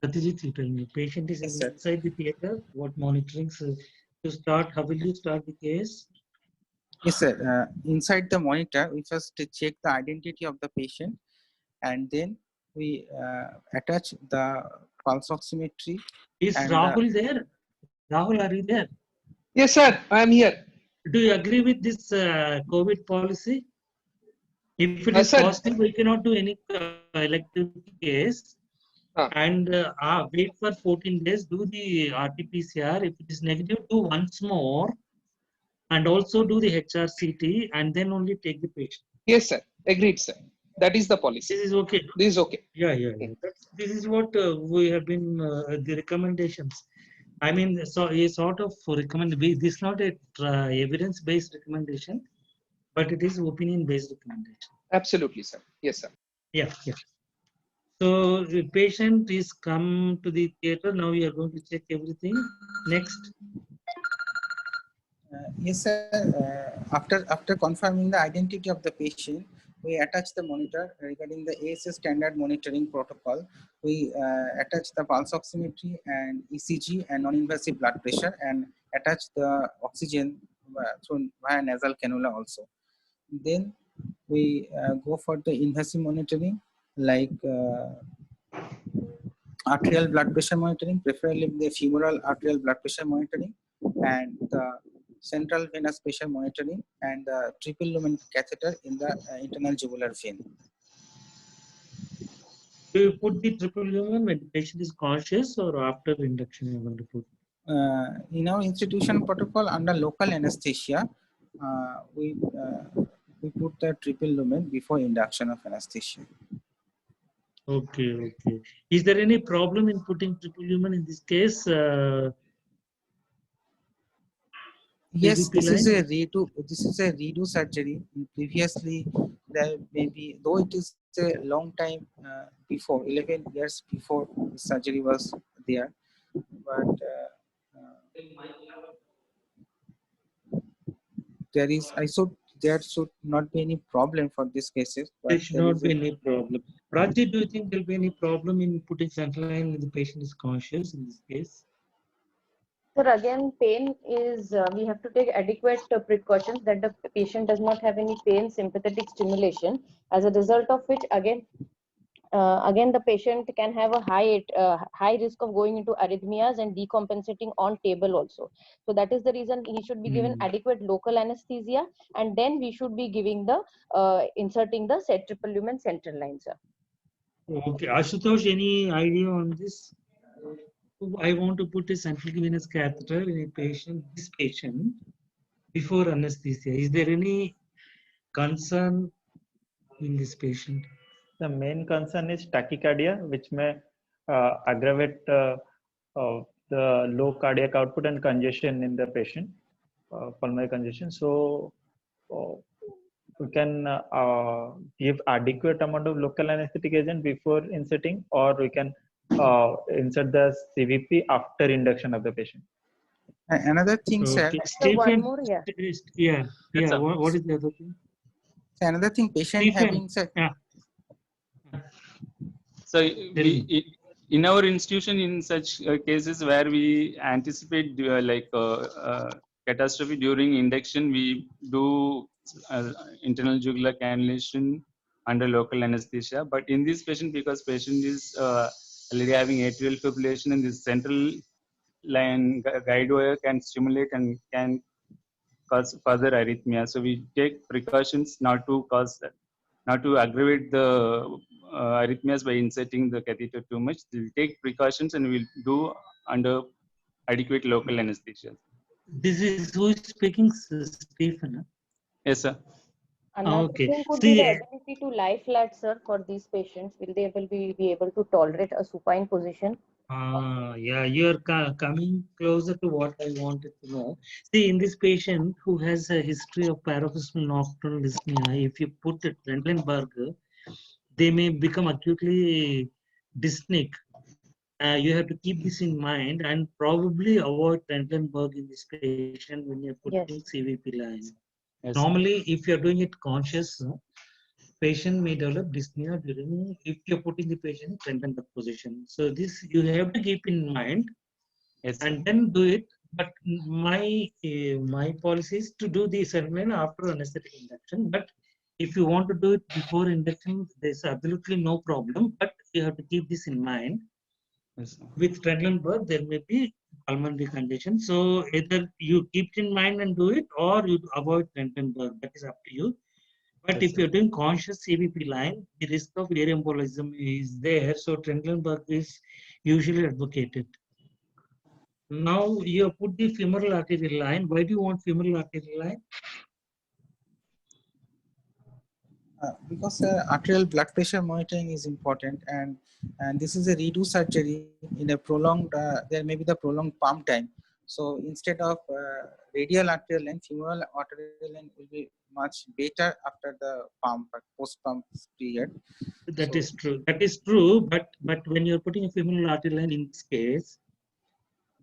Satyajit, you tell me. Patient is Yes, inside the theater. What monitoring? So to start, how will you start the case? Yes, sir. Inside the monitor, we first check the identity of the patient, and then we attach the pulse oximetry. Is And Rahul there? Rahul, are you there? Yes, sir. I am here. Do you agree with this COVID policy? If it is Sir, positive, we cannot do any elective case. And wait for 14 days, do the RT-PCR. If it is negative, do once more. And also do the HRCT and then only take the patient. Yes, sir. Agreed, sir. That is the policy. This is okay. This is okay. Yeah. This is what we have been, the recommendations. I mean, so a sort of recommend. This is not a evidence-based recommendation, but it is opinion-based recommendation. Absolutely, sir. Yes, sir. Yeah. So the patient is come to the theater. Now we are going to check everything. Next. Yes, sir. After confirming the identity of the patient, we attach the monitor regarding the ASA standard monitoring protocol. We attach the pulse oximetry and ECG and non-invasive blood pressure, and attach the oxygen through via nasal cannula also. Then we go for the invasive monitoring like arterial blood pressure monitoring, preferably the femoral arterial blood pressure monitoring, and the central venous pressure monitoring, and the triple lumen catheter in the internal jugular vein. Do you put the triple lumen when the patient is conscious or after induction you are going to put? In our institution protocol under local anesthesia, we put the triple lumen before induction of anesthesia. Okay. Is there any problem in putting triple lumen in this case? Yes, this is a redo surgery. Previously, there may be, though it is a long time before, 11 years before the surgery was there, but there should not be any problem for these cases. But there should not be any problem. Rajit, do you think there will be any problem in putting central line when the patient is conscious in this case? Sir, again, pain is, we have to take adequate precautions that the patient does not have any pain sympathetic stimulation, as a result of which, again, the patient can have a high risk of going into arrhythmias and decompensating on table also. So that is the reason he should be given adequate local anesthesia, and then we should be giving the inserting the triple lumen central line, sir. Okay, Ashutosh, any idea on this? I want to put a central venous catheter in a patient, this patient, before anesthesia. Is there any concern in this patient? The main concern is tachycardia, which may aggravate the low cardiac output and congestion in the patient, pulmonary congestion. So we can give adequate amount of local anesthetic agent before inserting, or we can insert the CVP after induction of the patient. Another thing, sir. Stephen, one more, what is the other thing? So another thing, patient having said. So in our institution, in such cases where we anticipate catastrophe during induction, we do internal jugular cannulation under local anesthesia. But in this patient, because patient is already having atrial fibrillation and this central line guide wire can stimulate and can cause further arrhythmia. So we take precautions not to aggravate the arrhythmias by inserting the catheter too much. We'll take precautions and we'll do under adequate local anesthesia. This is who is speaking, Stephen. Yes, sir. Another thing could be the ability to lie flat, sir, for these patients. Will they be able to tolerate a supine position? Yeah, you're coming closer to what I wanted to know. See, in this patient who has a history of paroxysmal nocturnal dyspnea, if you put a Trendelenburg, they may become acutely dyspneic. You have to keep this in mind and probably avoid Trendelenburg in this patient when you're putting CVP line. Yes. Normally, if you're doing it conscious, patient may develop dyspnea during if you're putting the patient in Trendelenburg position. So this you have to keep in mind, and then do it. But my policy is to do the CERMLINE after anesthetic induction. But if you want to do it before induction, there's absolutely no problem. But you have to keep this in mind. Yes, with Trendelenburg, there may be pulmonary condition. So either you keep it in mind and do it, or you avoid Trendelenburg. That is up to you. But if you're doing conscious CVP line, the risk of air embolism is there. So Trendelenburg is usually advocated. Now you put the femoral arterial line. Why do you want femoral arterial line? Because arterial blood pressure monitoring is important, and this is a redo surgery in a prolonged. There may be the prolonged pump time. So instead of radial arterial line, femoral arterial line will be much better after the pump, post-pump period. That is true. That is true. But when you're putting a femoral arterial line in this case,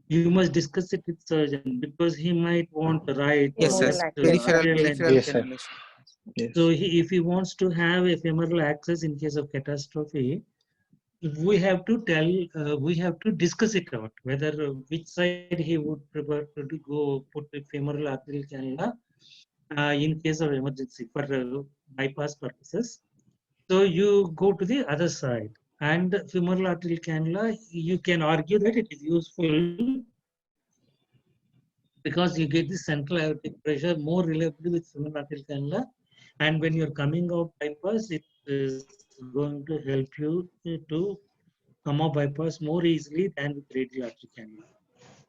you must discuss it with surgeon because he might want to write. Yes, yes. Peripheral cannulation. Yes. So if he wants to have a femoral access in case of catastrophe, we have to we have to discuss it out whether which side he would prefer to go put the femoral arterial cannula in case of emergency for bypass purposes. So you go to the other side, and femoral arterial cannula, you can argue that it is useful because you get the central aortic pressure more reliably with femoral arterial cannula. And when you're coming out bypass, it is going to help you to come out bypass more easily than with radial artery cannula.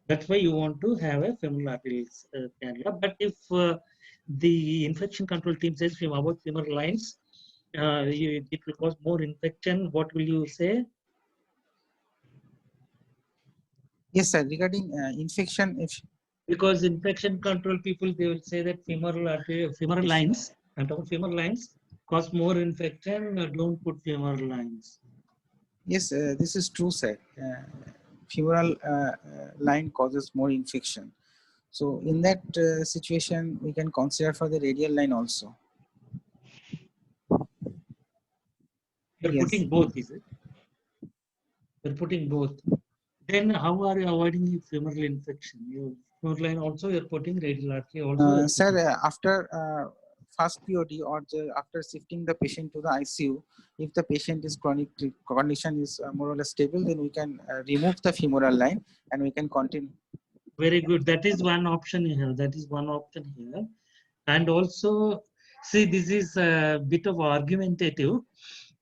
That's why you want to have a femoral arterial cannula. But if the infection control team says about femoral lines, it will cause more infection, what will you say? Yes, sir. Regarding infection, because infection control people, they will say that femoral lines, I'm talking femoral lines, cause more infection. Don't put femoral lines. Yes, this is true, sir. Femoral line causes more infection. So in that situation, we can consider for the radial line also. You're putting both, is it? You're putting both. Then how are you avoiding femoral infection? You femoral line also, you're putting radial artery also. Sir, after first POD or after shifting the patient to the ICU, if the patient is chronic condition is more or less stable, then we can remove the femoral line and we can continue. Very good. That is one option here. That is one option here. And also, see, this is a bit of argumentative.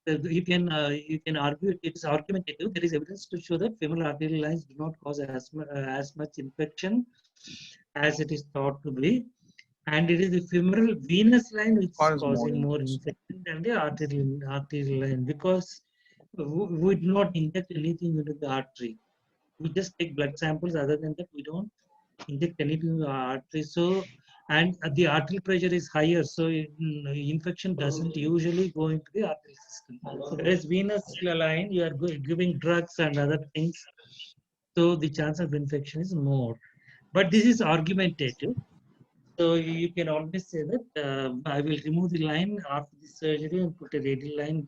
You can argue it is argumentative. There is evidence to show that femoral arterial lines do not cause as much infection as it is thought to be, and it is the femoral venous line which is causing more infection than the arterial line, because we do not inject anything into the artery. We just take blood samples. Other than that, we don't inject anything into the artery. So, and the arterial pressure is higher, so infection doesn't usually go into the arterial system. Whereas venous line, you are giving drugs and other things, so the chance of infection is more. But this is argumentative. So you can always say that I will remove the line after the surgery and put a radial line,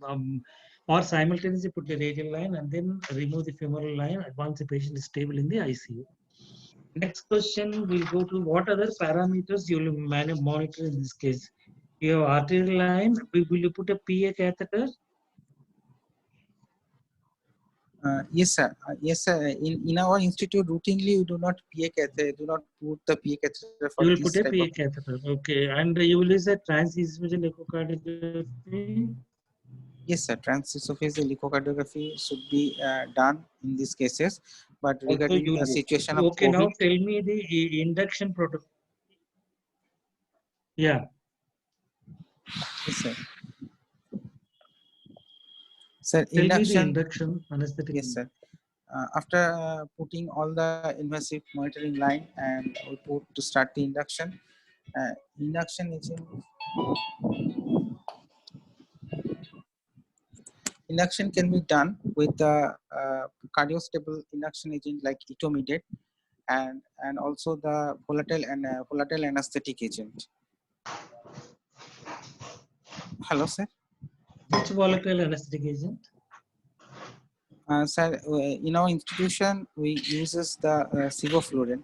or simultaneously put a radial line and then remove the femoral line once the patient is stable in the ICU. Next question will go to what other parameters you will monitor in this case. You have arterial line. Will you put a PA catheter? Yes, sir. Yes, sir. In our institute, routinely we do not PA catheter, do not put the PA catheter for You will this put a type PA of. catheter. Okay, and you will use a transesophageal echocardiography. Yes, sir. Transesophageal echocardiography should be done in these cases, but Also, regarding you the will. situation of Okay, COVID. now tell me the induction protocol. Yeah. Yes, sir. Sir, Tell me the induction. induction anesthetic. Yes, sir. After putting all the invasive monitoring line and we put to start the induction. Induction can be done with the cardiostable induction agent like etomidate and also the volatile anesthetic agent. Hello, sir. Which volatile anesthetic agent? Sir, in our institution, we uses the sevoflurane.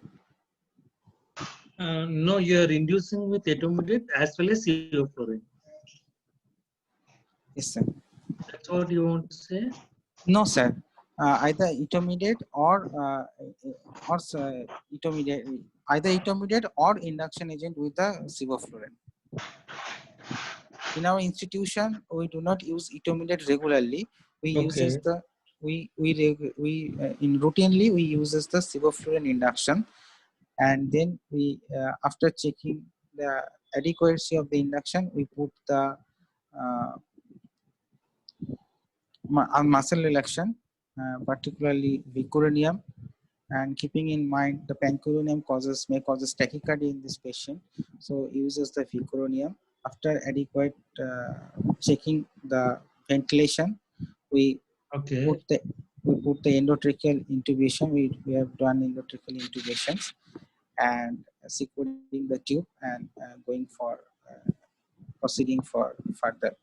No, you are inducing with etomidate as well as sevoflurane. Yes, sir. That's what you want to say? No, sir. Either etomidate or etomidate, either etomidate or induction agent with the sevoflurane. In our institution, we do not use etomidate regularly. We uses the in routinely we uses the sevoflurane induction, and then we after checking the adequacy of the induction, we put the muscle relaxation, particularly vicuronium, and keeping in mind the pancuronium may causes tachycardia in this patient, so uses the vicuronium. After adequate checking the ventilation, we put the endotracheal intubation. We have done endotracheal intubations and securing the tube and going for proceeding for further.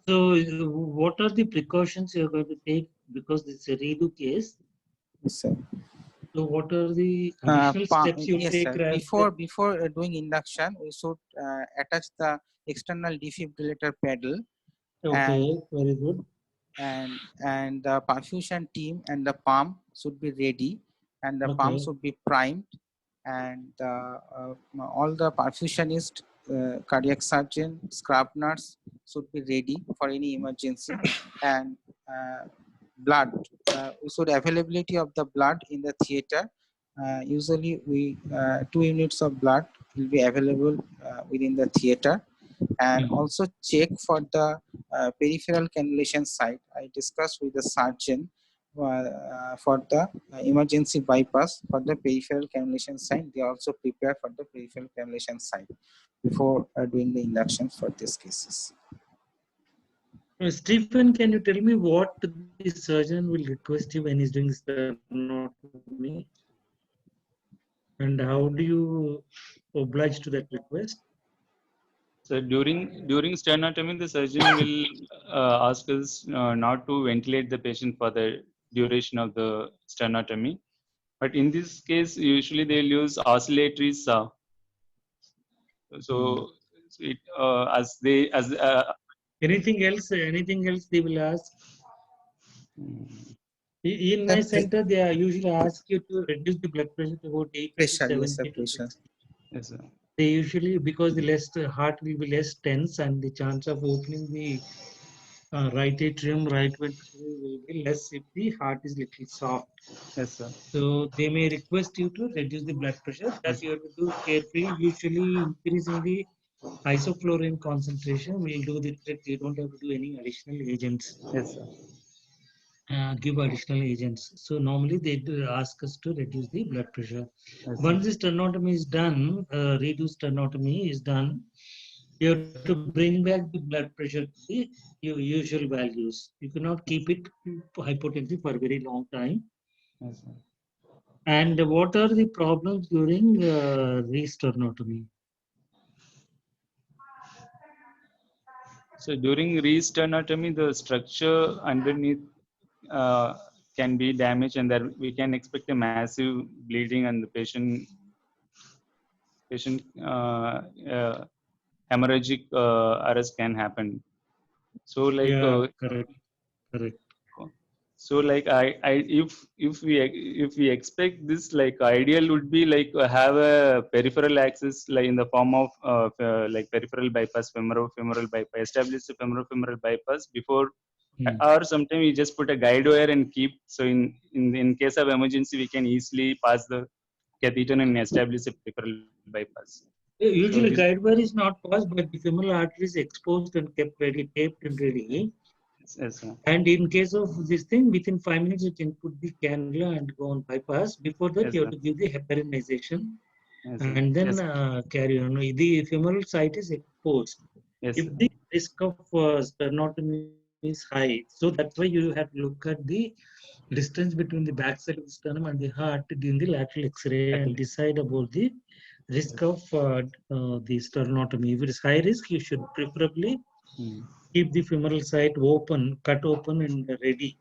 So, what are the precautions you are going to take because this is a redo case? Yes, sir. So, what are the additional steps you yes, take? Before doing induction, we should attach the external defibrillator pedal. Okay, very good. And the perfusion team and the pump should be ready, and the pump should be primed, and all the perfusionist, cardiac surgeon, scrub nurse should be ready for any emergency, and blood. We should availability of the blood in the theater. Usually, 2 units of blood will be available within the theater, and also check for the peripheral cannulation site. I discussed with the surgeon for the emergency bypass for the peripheral cannulation site. They also prepare for the peripheral cannulation site before doing the induction for these cases. Stephen, can you tell me what the surgeon will request you when he's doing sternotomy? And how do you oblige to that request? So during sternotomy, the surgeon will ask us not to ventilate the patient for the duration of the sternotomy. But in this case, usually they'll use oscillatory saw. So it anything else they will ask? In my center, they are usually ask you to reduce the blood pressure to about 80 to 70 to 60. Yes, sir. They usually, because the heart will be less tense and the chance of opening the right atrium, right ventricle will be less if the heart is little soft. Yes, sir. So they may request you to reduce the blood pressure. That you have to do carefully. Usually increasing the isoflurane concentration will do the trick. You don't have to do any additional agents. Yes, sir. Give additional agents. So normally they do ask us to reduce the blood pressure. Yes, once the sternotomy is done, reduced sternotomy is done, you have to bring back the blood pressure to the usual values. You cannot keep it hypotensive for a very long time. Yes, sir. And what are the problems during resternotomy? So during resternotomy, the structure underneath can be damaged, and that we can expect a massive bleeding, and the patient hemorrhagic arrest can happen. So like correct. So like if we expect this, like ideal would be like have a peripheral access, like in the form of like peripheral bypass, femoral bypass, establish the femoral bypass before, or sometimes we just put a guide wire and keep. So in case of emergency, we can easily pass the catheter and establish a peripheral bypass. Usually guide wire is not passed, but the femoral artery is exposed and kept ready, taped and ready. Yes, and in case of this thing, within 5 minutes, you can put the cannula and go on bypass. Before that, you have to give the heparinization and then carry on. The femoral site is exposed. If the risk of sternotomy is high, so that's why you have to look at the distance between the backside of the sternum and the heart during the lateral X-ray and decide about the risk of the sternotomy. If it is high risk, you should preferably keep the femoral site open, cut open and ready.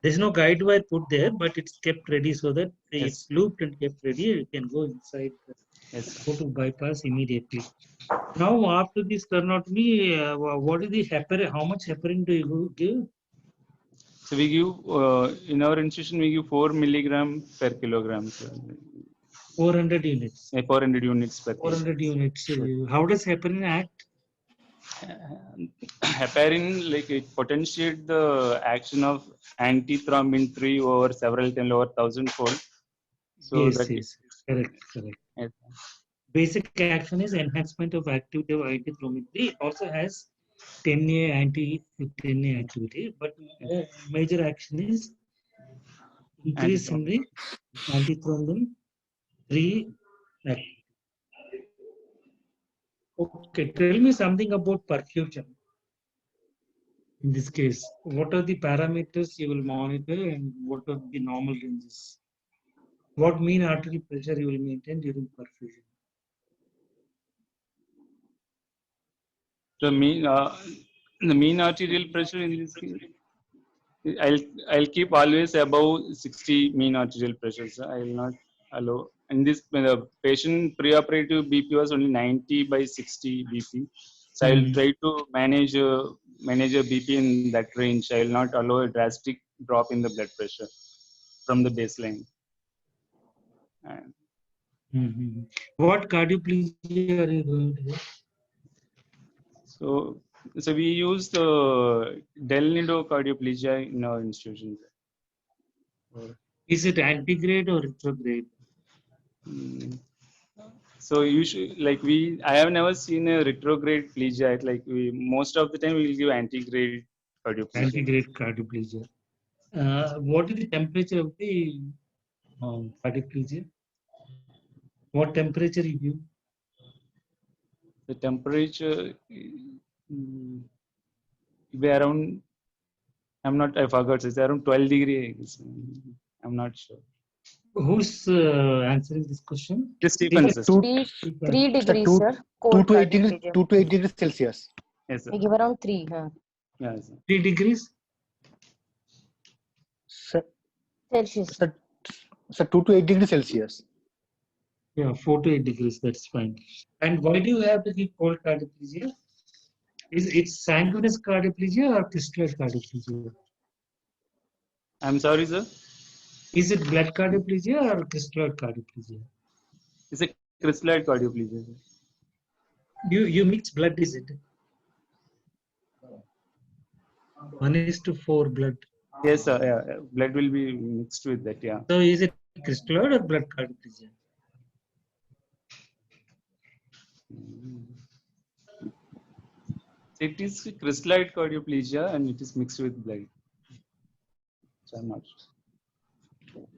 There's no guide wire put there, but it's kept ready so that it's looped and kept ready. You can go inside, go to bypass immediately. Now, after the sternotomy, what is the heparin? How much heparin do you give? So we give in our institution we give 4 milligram per kilogram. 400 units. 400 units per. 400 units. How does heparin act? Heparin, like it potentiates the action of antithrombin 3 over several 10 over 1000-fold. So yes, correct. Yes. Basic action is enhancement of activity of antithrombin 3. It also has 10A anti-10A activity, but major action is increase in the antithrombin 3 activity. Okay, tell me something about perfusion. In this case, what are the parameters you will monitor and what are the normal ranges? What mean arterial pressure you will maintain during perfusion? The mean arterial pressure in this case, I'll keep always above 60 mean arterial pressure. So I will not allow. And this the patient preoperative BP was only 90/60 BP. So I will try to manage a BP in that range. I will not allow a drastic drop in the blood pressure from the baseline. What cardioplegia are you going to do? So we use the Del Nido cardioplegia in our institution. Is it antegrade or retrograde? So usually, like I have never seen a retrograde plegia. Like most of the time we will give antegrade cardioplegia. Antegrade cardioplegia. What is the temperature of the cardioplegia? What temperature you give? The temperature be around. I forgot. It's around 12 degrees. I'm not sure. Who's answering this question? Stephen, 3 degrees, sir. 2 to 8 degrees Celsius. Yes, sir. We give around 3. Yes, sir. 3 degrees? Celsius. So 2 to 8 degrees Celsius. Yeah, 4 to 8 degrees, that's fine. And why do you have to give cold cardioplegia? Is it sanguineous cardioplegia or crystalloid cardioplegia? I'm sorry, sir. Is it blood cardioplegia or crystalloid cardioplegia? It's a crystalloid cardioplegia. You mix blood, is it? 1:4 blood. Yes, sir. Yeah. Blood will be mixed with that. Yeah. So is it crystalloid or blood cardioplegia? It is crystalloid cardioplegia and it is mixed with blood. So I'm not sure.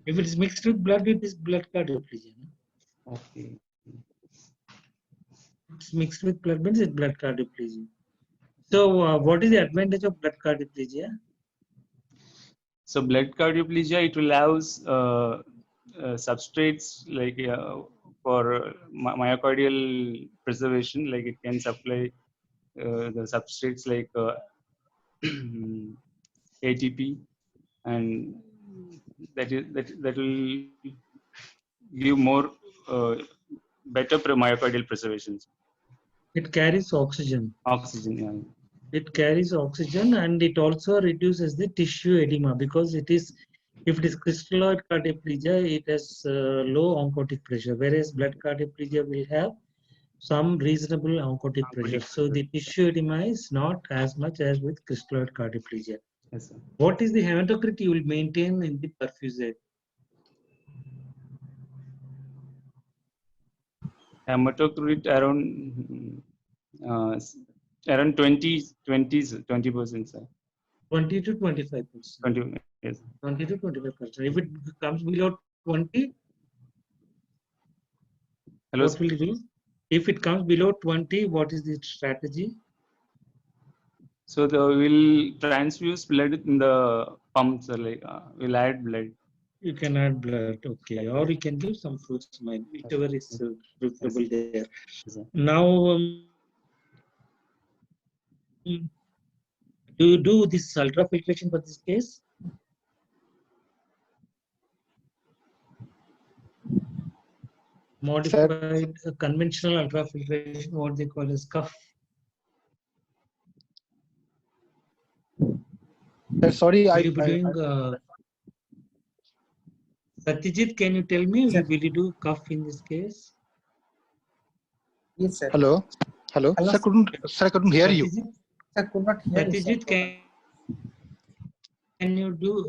If it is mixed with blood, it is blood cardioplegia. No? Okay. It's mixed with blood means it's blood cardioplegia. So what is the advantage of blood cardioplegia? So blood cardioplegia, it will have substrates like for myocardial preservation, like it can supply the substrates like ATP, and that will give more better myocardial preservation. It carries oxygen. Oxygen, yeah. It carries oxygen, and it also reduces the tissue edema, because it is, if it is crystalloid cardioplegia, it has low oncotic pressure, whereas blood cardioplegia will have some reasonable oncotic pressure. So the tissue edema is not as much as with crystalloid cardioplegia. Yes, sir. What is the hematocrit you will maintain in the perfusate? Hematocrit around 20%, sir. 20 to 25%. 20, yes. 20 to 25%. If it comes below 20, Hello, what will you do? If it comes below 20, what is the strategy? So we'll transfuse blood in the pumps, like we'll add blood. You can add blood, okay, or you can give some fruits, whichever is preferable there. Yes, now, do you do this ultrafiltration for this case? Modified conventional ultrafiltration, what they call as cuff. Sorry, Satyajit, can you tell me, will you do cuff in this case? Yes, sir. Hello. Sir, I couldn't hear you. Sir, could not hear you, Satyajit, sir.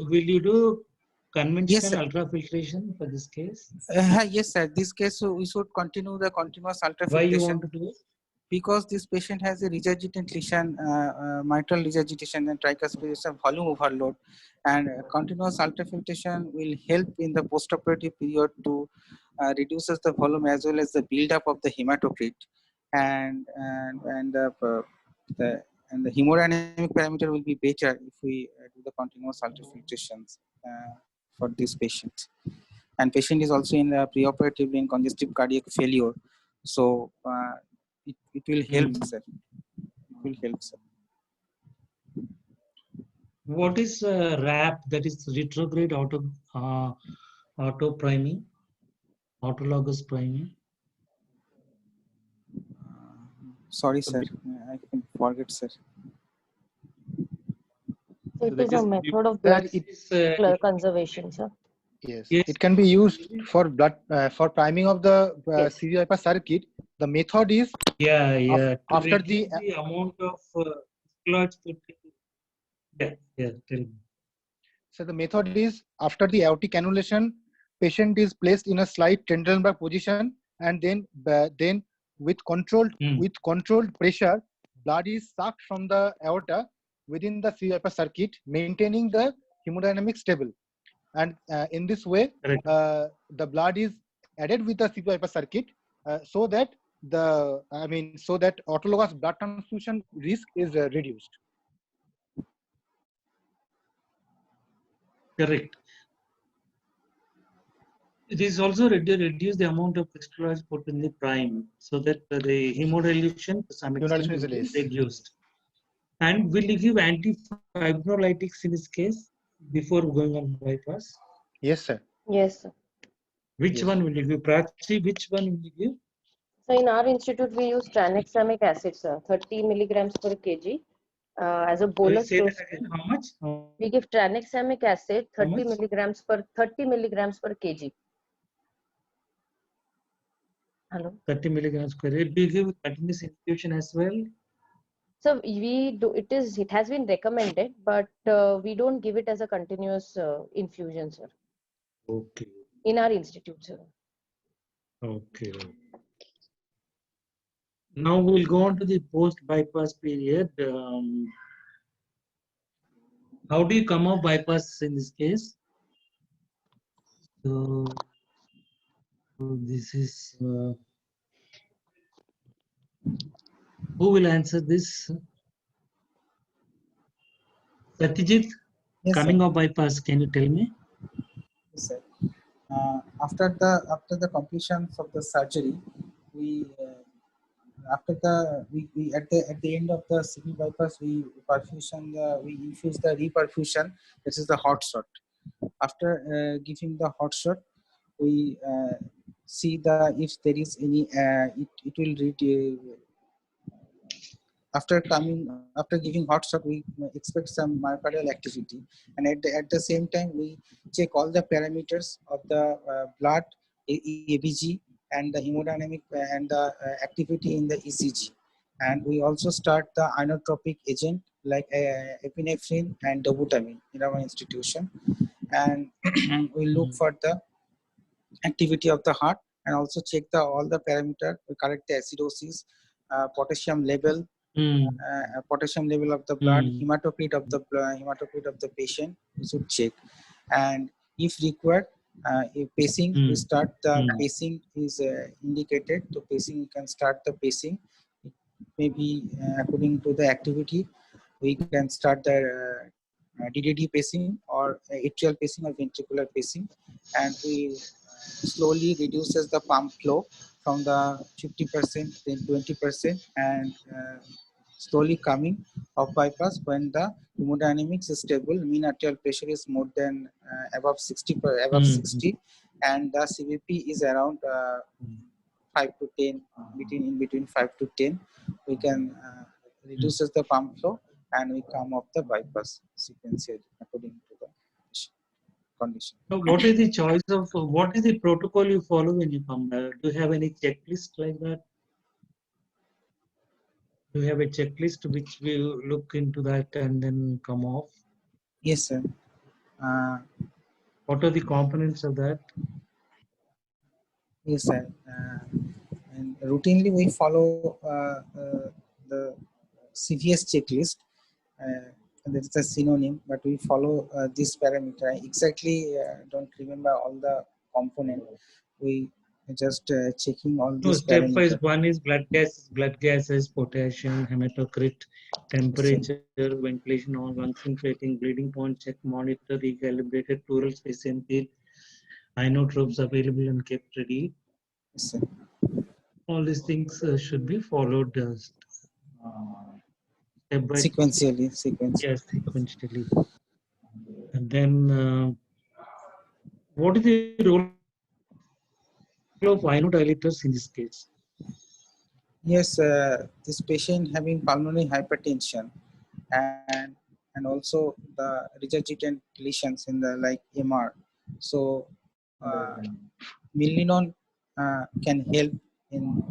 will you do conventional Yes, sir. ultrafiltration for this case? Yes, sir. This case, we should continue the continuous ultrafiltration. Why you want to do it? Because this patient has a regurgitant lesion, mitral regurgitation and tricuspid volume overload, and continuous ultrafiltration will help in the postoperative period to reduces the volume as well as the buildup of the hematocrit, and the hemodynamic parameter will be better if we do the continuous ultrafiltrations for this patient. And patient is also in the preoperatively in congestive cardiac failure, so it will help, sir. It will help, sir. What is RAP, that is retrograde auto priming, autologous priming? Sorry, sir. I can forget, sir. It is a method of blood conservation, sir. Yes. It can be used for blood for priming of the CV bypass circuit. The method is after the amount of tell me. So the method is after the aortic cannulation, patient is placed in a slight Trendelenburg position, and then with controlled pressure, blood is sucked from the aorta within the CV bypass circuit, maintaining the hemodynamic stable. And in this way, the blood is added with the CV bypass circuit, so that autologous blood transfusion risk is reduced. Correct. It is also reduce the amount of crystalloids put in the prime, so that the hemodilution to some extent is reduced. And will you give antifibrinolytics in this case before going on bypass? Yes, sir. Yes, sir. Which one will you give? Prachi, which one will you give? So in our institute, we use tranexamic acid, sir, 30 milligrams per kg as a bolus dose. How much? We give tranexamic acid 30 milligrams per kg. Hello. 30 milligrams per kg. Do you give continuous infusion as well? So we do. It has been recommended, but we don't give it as a continuous infusion, sir. Okay. In our institute, sir. Okay. Now we'll go on to the post-bypass period. How do you come off bypass in this case? So this is who will answer this? Satyajit, coming off bypass, can you tell me? Yes, sir. After the completion of the surgery, we at the end of the CV bypass we infuse the reperfusion. This is the hot shot. After giving the hot shot, we see if there is any it will read after giving hot shot, we expect some myocardial activity, and at the same time we check all the parameters of the blood, ABG, and the hemodynamic and the activity in the ECG. And we also start the inotropic agent like epinephrine and dobutamine in our institution, and we look for the activity of the heart, and also check all the parameter. We correct the acidosis, potassium level, potassium level of the blood, hematocrit of the patient. We should check, and if required, if pacing, we start the pacing is indicated. So pacing, you can start the pacing. Maybe according to the activity, we can start the DDD pacing or atrial pacing or ventricular pacing, and we slowly reduces the pump flow from the 50% then 20%, and slowly coming off bypass when the hemodynamics is stable, mean arterial pressure is more than above 60 and the CVP is around 5 to 10, between 5 to 10. We can reduces the pump flow and we come off the bypass sequentially according to the condition. So what is the choice of, what is the protocol you follow when you come back? Do you have any checklist like that? Do you have a checklist which will look into that and then come off? Yes, sir. What are the components of that? Yes, sir. And routinely we follow the CVS checklist. That is a synonym, but we follow this parameter. I exactly don't remember all the component. We just checking all these stepwise. One is blood gases, potassium, hematocrit, temperature, ventilation, on lungs inflating, bleeding point check, monitor, recalibrated, pleural space emptied, inotropes available and kept ready. Yes, sir. All these things should be followed sequentially. Yes, sequentially. And then what is the role of inodilators in this case? Yes, this patient having pulmonary hypertension and also the regurgitant lesions in the like MR. So milrinone can help in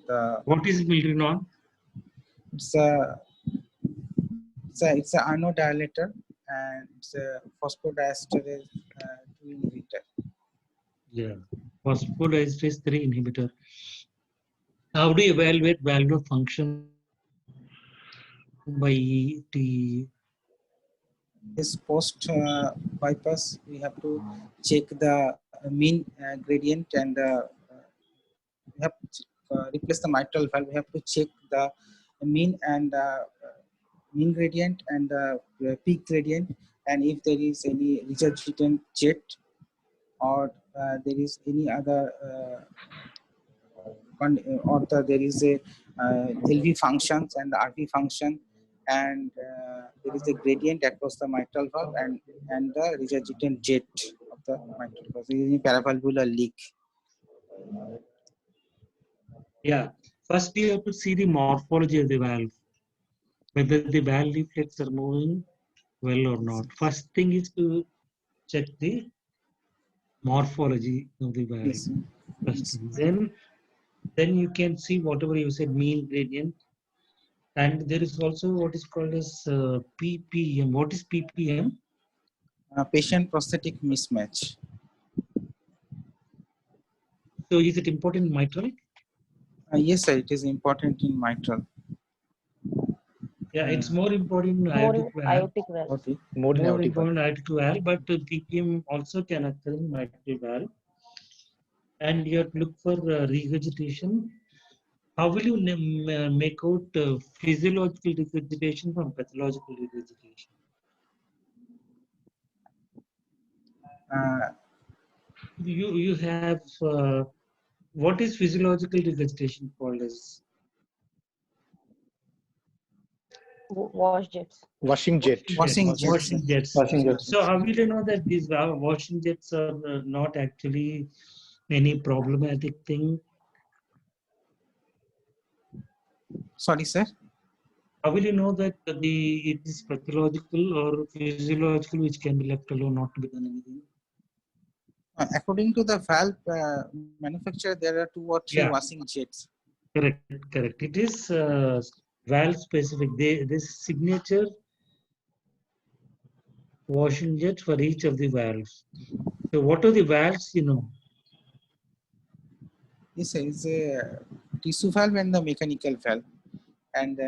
the. What is milrinone? It's a inodilator and it's a phosphodiesterase 2 inhibitor. Yeah, phosphodiesterase 3 inhibitor. How do you evaluate valvular function by the? This post bypass, we have to check the mean gradient and we have to replace the mitral valve. We have to check the mean and mean gradient and peak gradient, and if there is any regurgitant jet or there is any other there is a LV functions and the RV function, and there is a gradient across the mitral valve and the regurgitant jet of the mitral valve. There is a paravalvular leak. Yeah, first you have to see the morphology of the valve, whether the valve leaflets are moving well or not. First thing is to check the morphology of the valve. Yes. First thing. Then you can see whatever you said, mean gradient. And there is also what is called as PPM. What is PPM? Patient prosthetic mismatch. So is it important in mitral? Yes, sir, it is important in mitral. Yeah, it's more important in aortic valve. More important aortic valve, but PPM also can occur in mitral valve. And you have to look for regurgitation. How will you make out physiological regurgitation from pathological regurgitation? you have what is physiological regurgitation called as? Wash jets. Washing jet. Washing jets. Washing jets. Washing jets. So how will you know that these washing jets are not actually any problematic thing? Sorry, sir. How will you know that it is pathological or physiological, which can be left alone, not to be done anything? According to the valve manufacturer, there are 2 or 3 Yeah. washing jets. Correct, correct. It is valve specific. This signature washing jet for each of the valves. So what are the valves, you know? Yes, sir. It's a tissue valve and the mechanical valve. And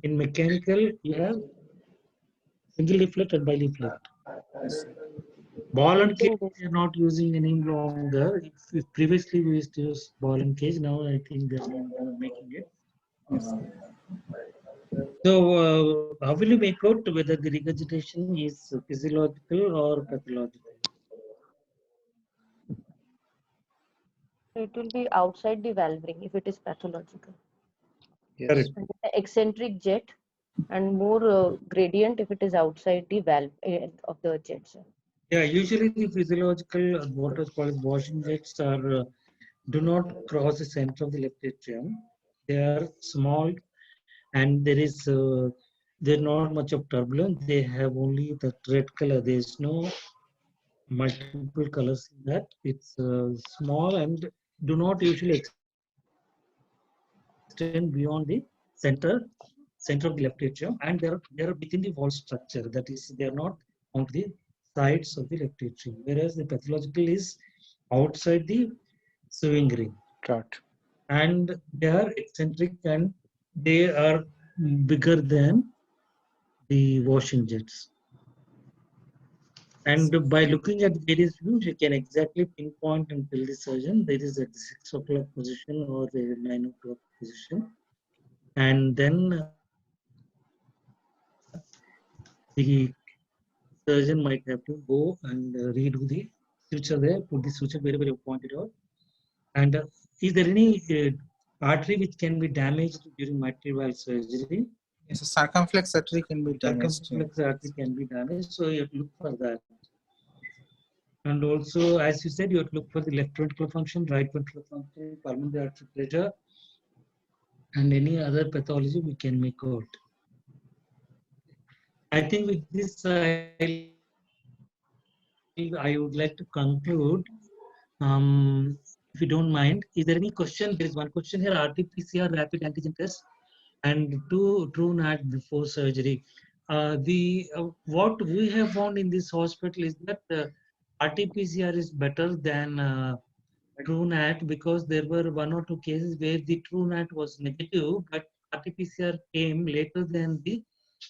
In mechanical, you have single leaflet and bi-leaflet. yes, Ball and cage are not using any longer. If previously we used to use ball and cage, now I think they're making it. yes. So how will you make out whether the regurgitation is physiological or pathological? It will be outside the valve ring if it is pathological. Yes. Correct. And eccentric jet and more gradient if it is outside the valve of the jet. Sir. Yeah, usually the physiological what is called washing jets are do not cross the center of the left atrium. They are small, and there's not much of turbulence. They have only that red color. There is no multiple colors in that. It's small and do not usually extend beyond the center of the left atrium, and they're within the wall structure. That is, they are not on the sides of the left atrium. Whereas the pathological is outside the sewing ring. Right. And they are eccentric and they are bigger than the washing jets. And by looking at various views, you can exactly pinpoint and tell the surgeon there is at the 6 o'clock position or the 9 o'clock position. And then the surgeon might have to go and redo the suture there, put the suture wherever you pointed out. And is there any artery which can be damaged during mitral valve surgery? Yes, a circumflex artery can be damaged. Circumflex artery can be damaged, so you have to look for that. And also, as you said, you have to look for the left ventricular function, right ventricular function, pulmonary artery pressure, and any other pathology we can make out. I think with this, I would like to conclude. If you don't mind, is there any question? There is one question here: RT-PCR rapid antigen test and 2 TrueNAT before surgery. What we have found in this hospital is that RT-PCR is better than TrueNAT because there were 1 or 2 cases where the TrueNAT was negative, but RT-PCR came later than the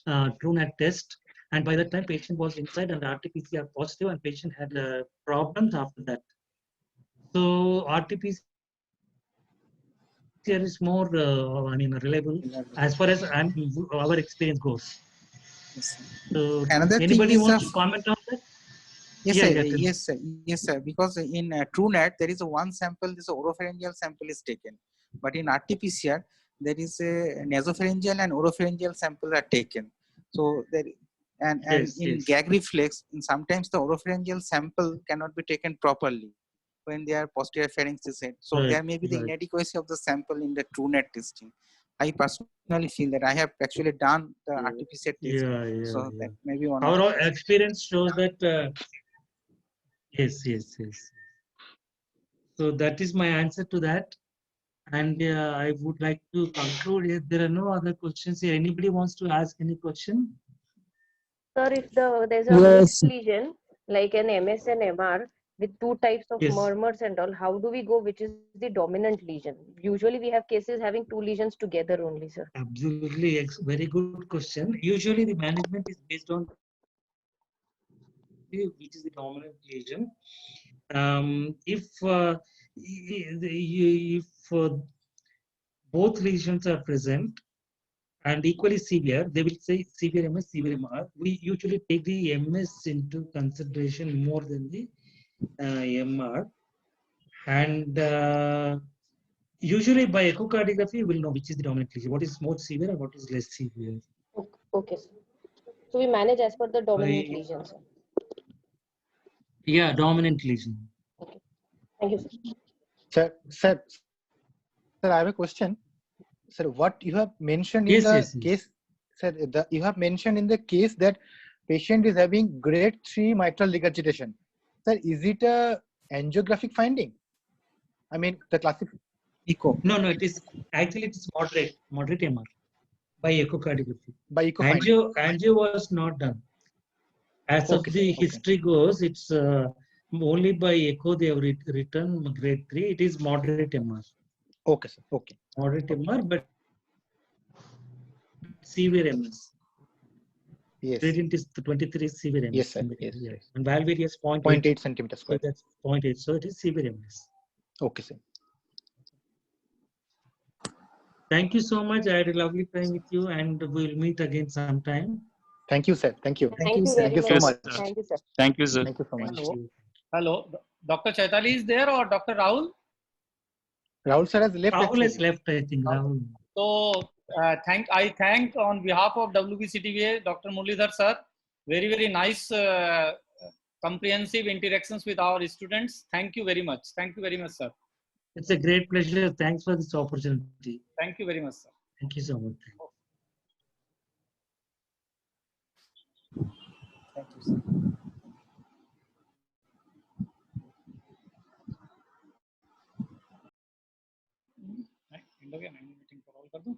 TrueNAT test. And by that time, patient was inside and RT-PCR positive, and patient had problems after that. So RT-PCR is more, reliable as far as our experience goes. Yes. So Another thing anybody is wants to comment on that? Yes, Yeah, sir. yeah, Yes, sir. Yes, sir. Because in TrueNAT, there is a one sample, this oropharyngeal sample is taken. But in RT-PCR, there is a nasopharyngeal and oropharyngeal sample are taken. So there, and Yes, in yes. gag reflex, sometimes the oropharyngeal sample cannot be taken properly when they are posterior pharynx is head. So Right, there may be the right. inadequacy of the sample in the TrueNAT testing. I personally feel that I have actually done the RT-PCR test. Yeah. So that may be one of Our the experience shows that yes. So that is my answer to that, and I would like to conclude. If there are no other questions here, anybody wants to ask any question? Sir, if there's a mixed lesion like an MS and MR with 2 types of Yes. murmurs and all, how do we go which is the dominant lesion? Usually we have cases having 2 lesions together only, sir. Absolutely, very good question. Usually the management is based on which is the dominant lesion. If both lesions are present and equally severe, they will say severe MS, severe MR. We usually take the MS into consideration more than the MR, and usually by echocardiography, we'll know which is the dominant lesion, what is more severe and what is less severe. Okay, sir. So we manage as per the dominant By, lesion, sir. yeah, dominant lesion. Okay. Thank you, sir. Sir, I have a question. Sir, what you have mentioned in Yes, the yes, yes. case, sir, you have mentioned in the case that patient is having grade 3 mitral regurgitation. Sir, is it a angiographic finding? I mean, the classic Echo. No, it is actually it is moderate MR by echocardiography. by echo finding. Angio was not done. As of Okay, the sir. Okay. history goes, it's only by echo they have written grade 3. It is moderate MR. Okay, sir. Okay. Moderate MR, but severe MS. Yes. Gradient is 23 severe MS. Yes, sir. Yes. Yeah. And value is 0.8. 0.8 centimeter So square. that's 0.8. So it is severe MS. Okay, sir. Thank you so much. I had a lovely time with you, and we'll meet again sometime. Thank you, sir. Thank you. Thank you Thank very you so much. much. Thank you, sir. Thank you, sir. Thank you so much. Thank you. Hello, Dr. Chaitali is there or Dr. Rahul? Rahul sir has left. Rahul has Actually. left, I think. Rahul. So I thank on behalf of WBCTVA Dr. Muralidhar sir. Very nice comprehensive interactions with our students. Thank you very much. Thank you very much, sir. It's a great pleasure. Thanks for this opportunity. Thank you very much, sir. Thank you so much. Thank you, sir. End हो गया, मैं meeting call कर दूं।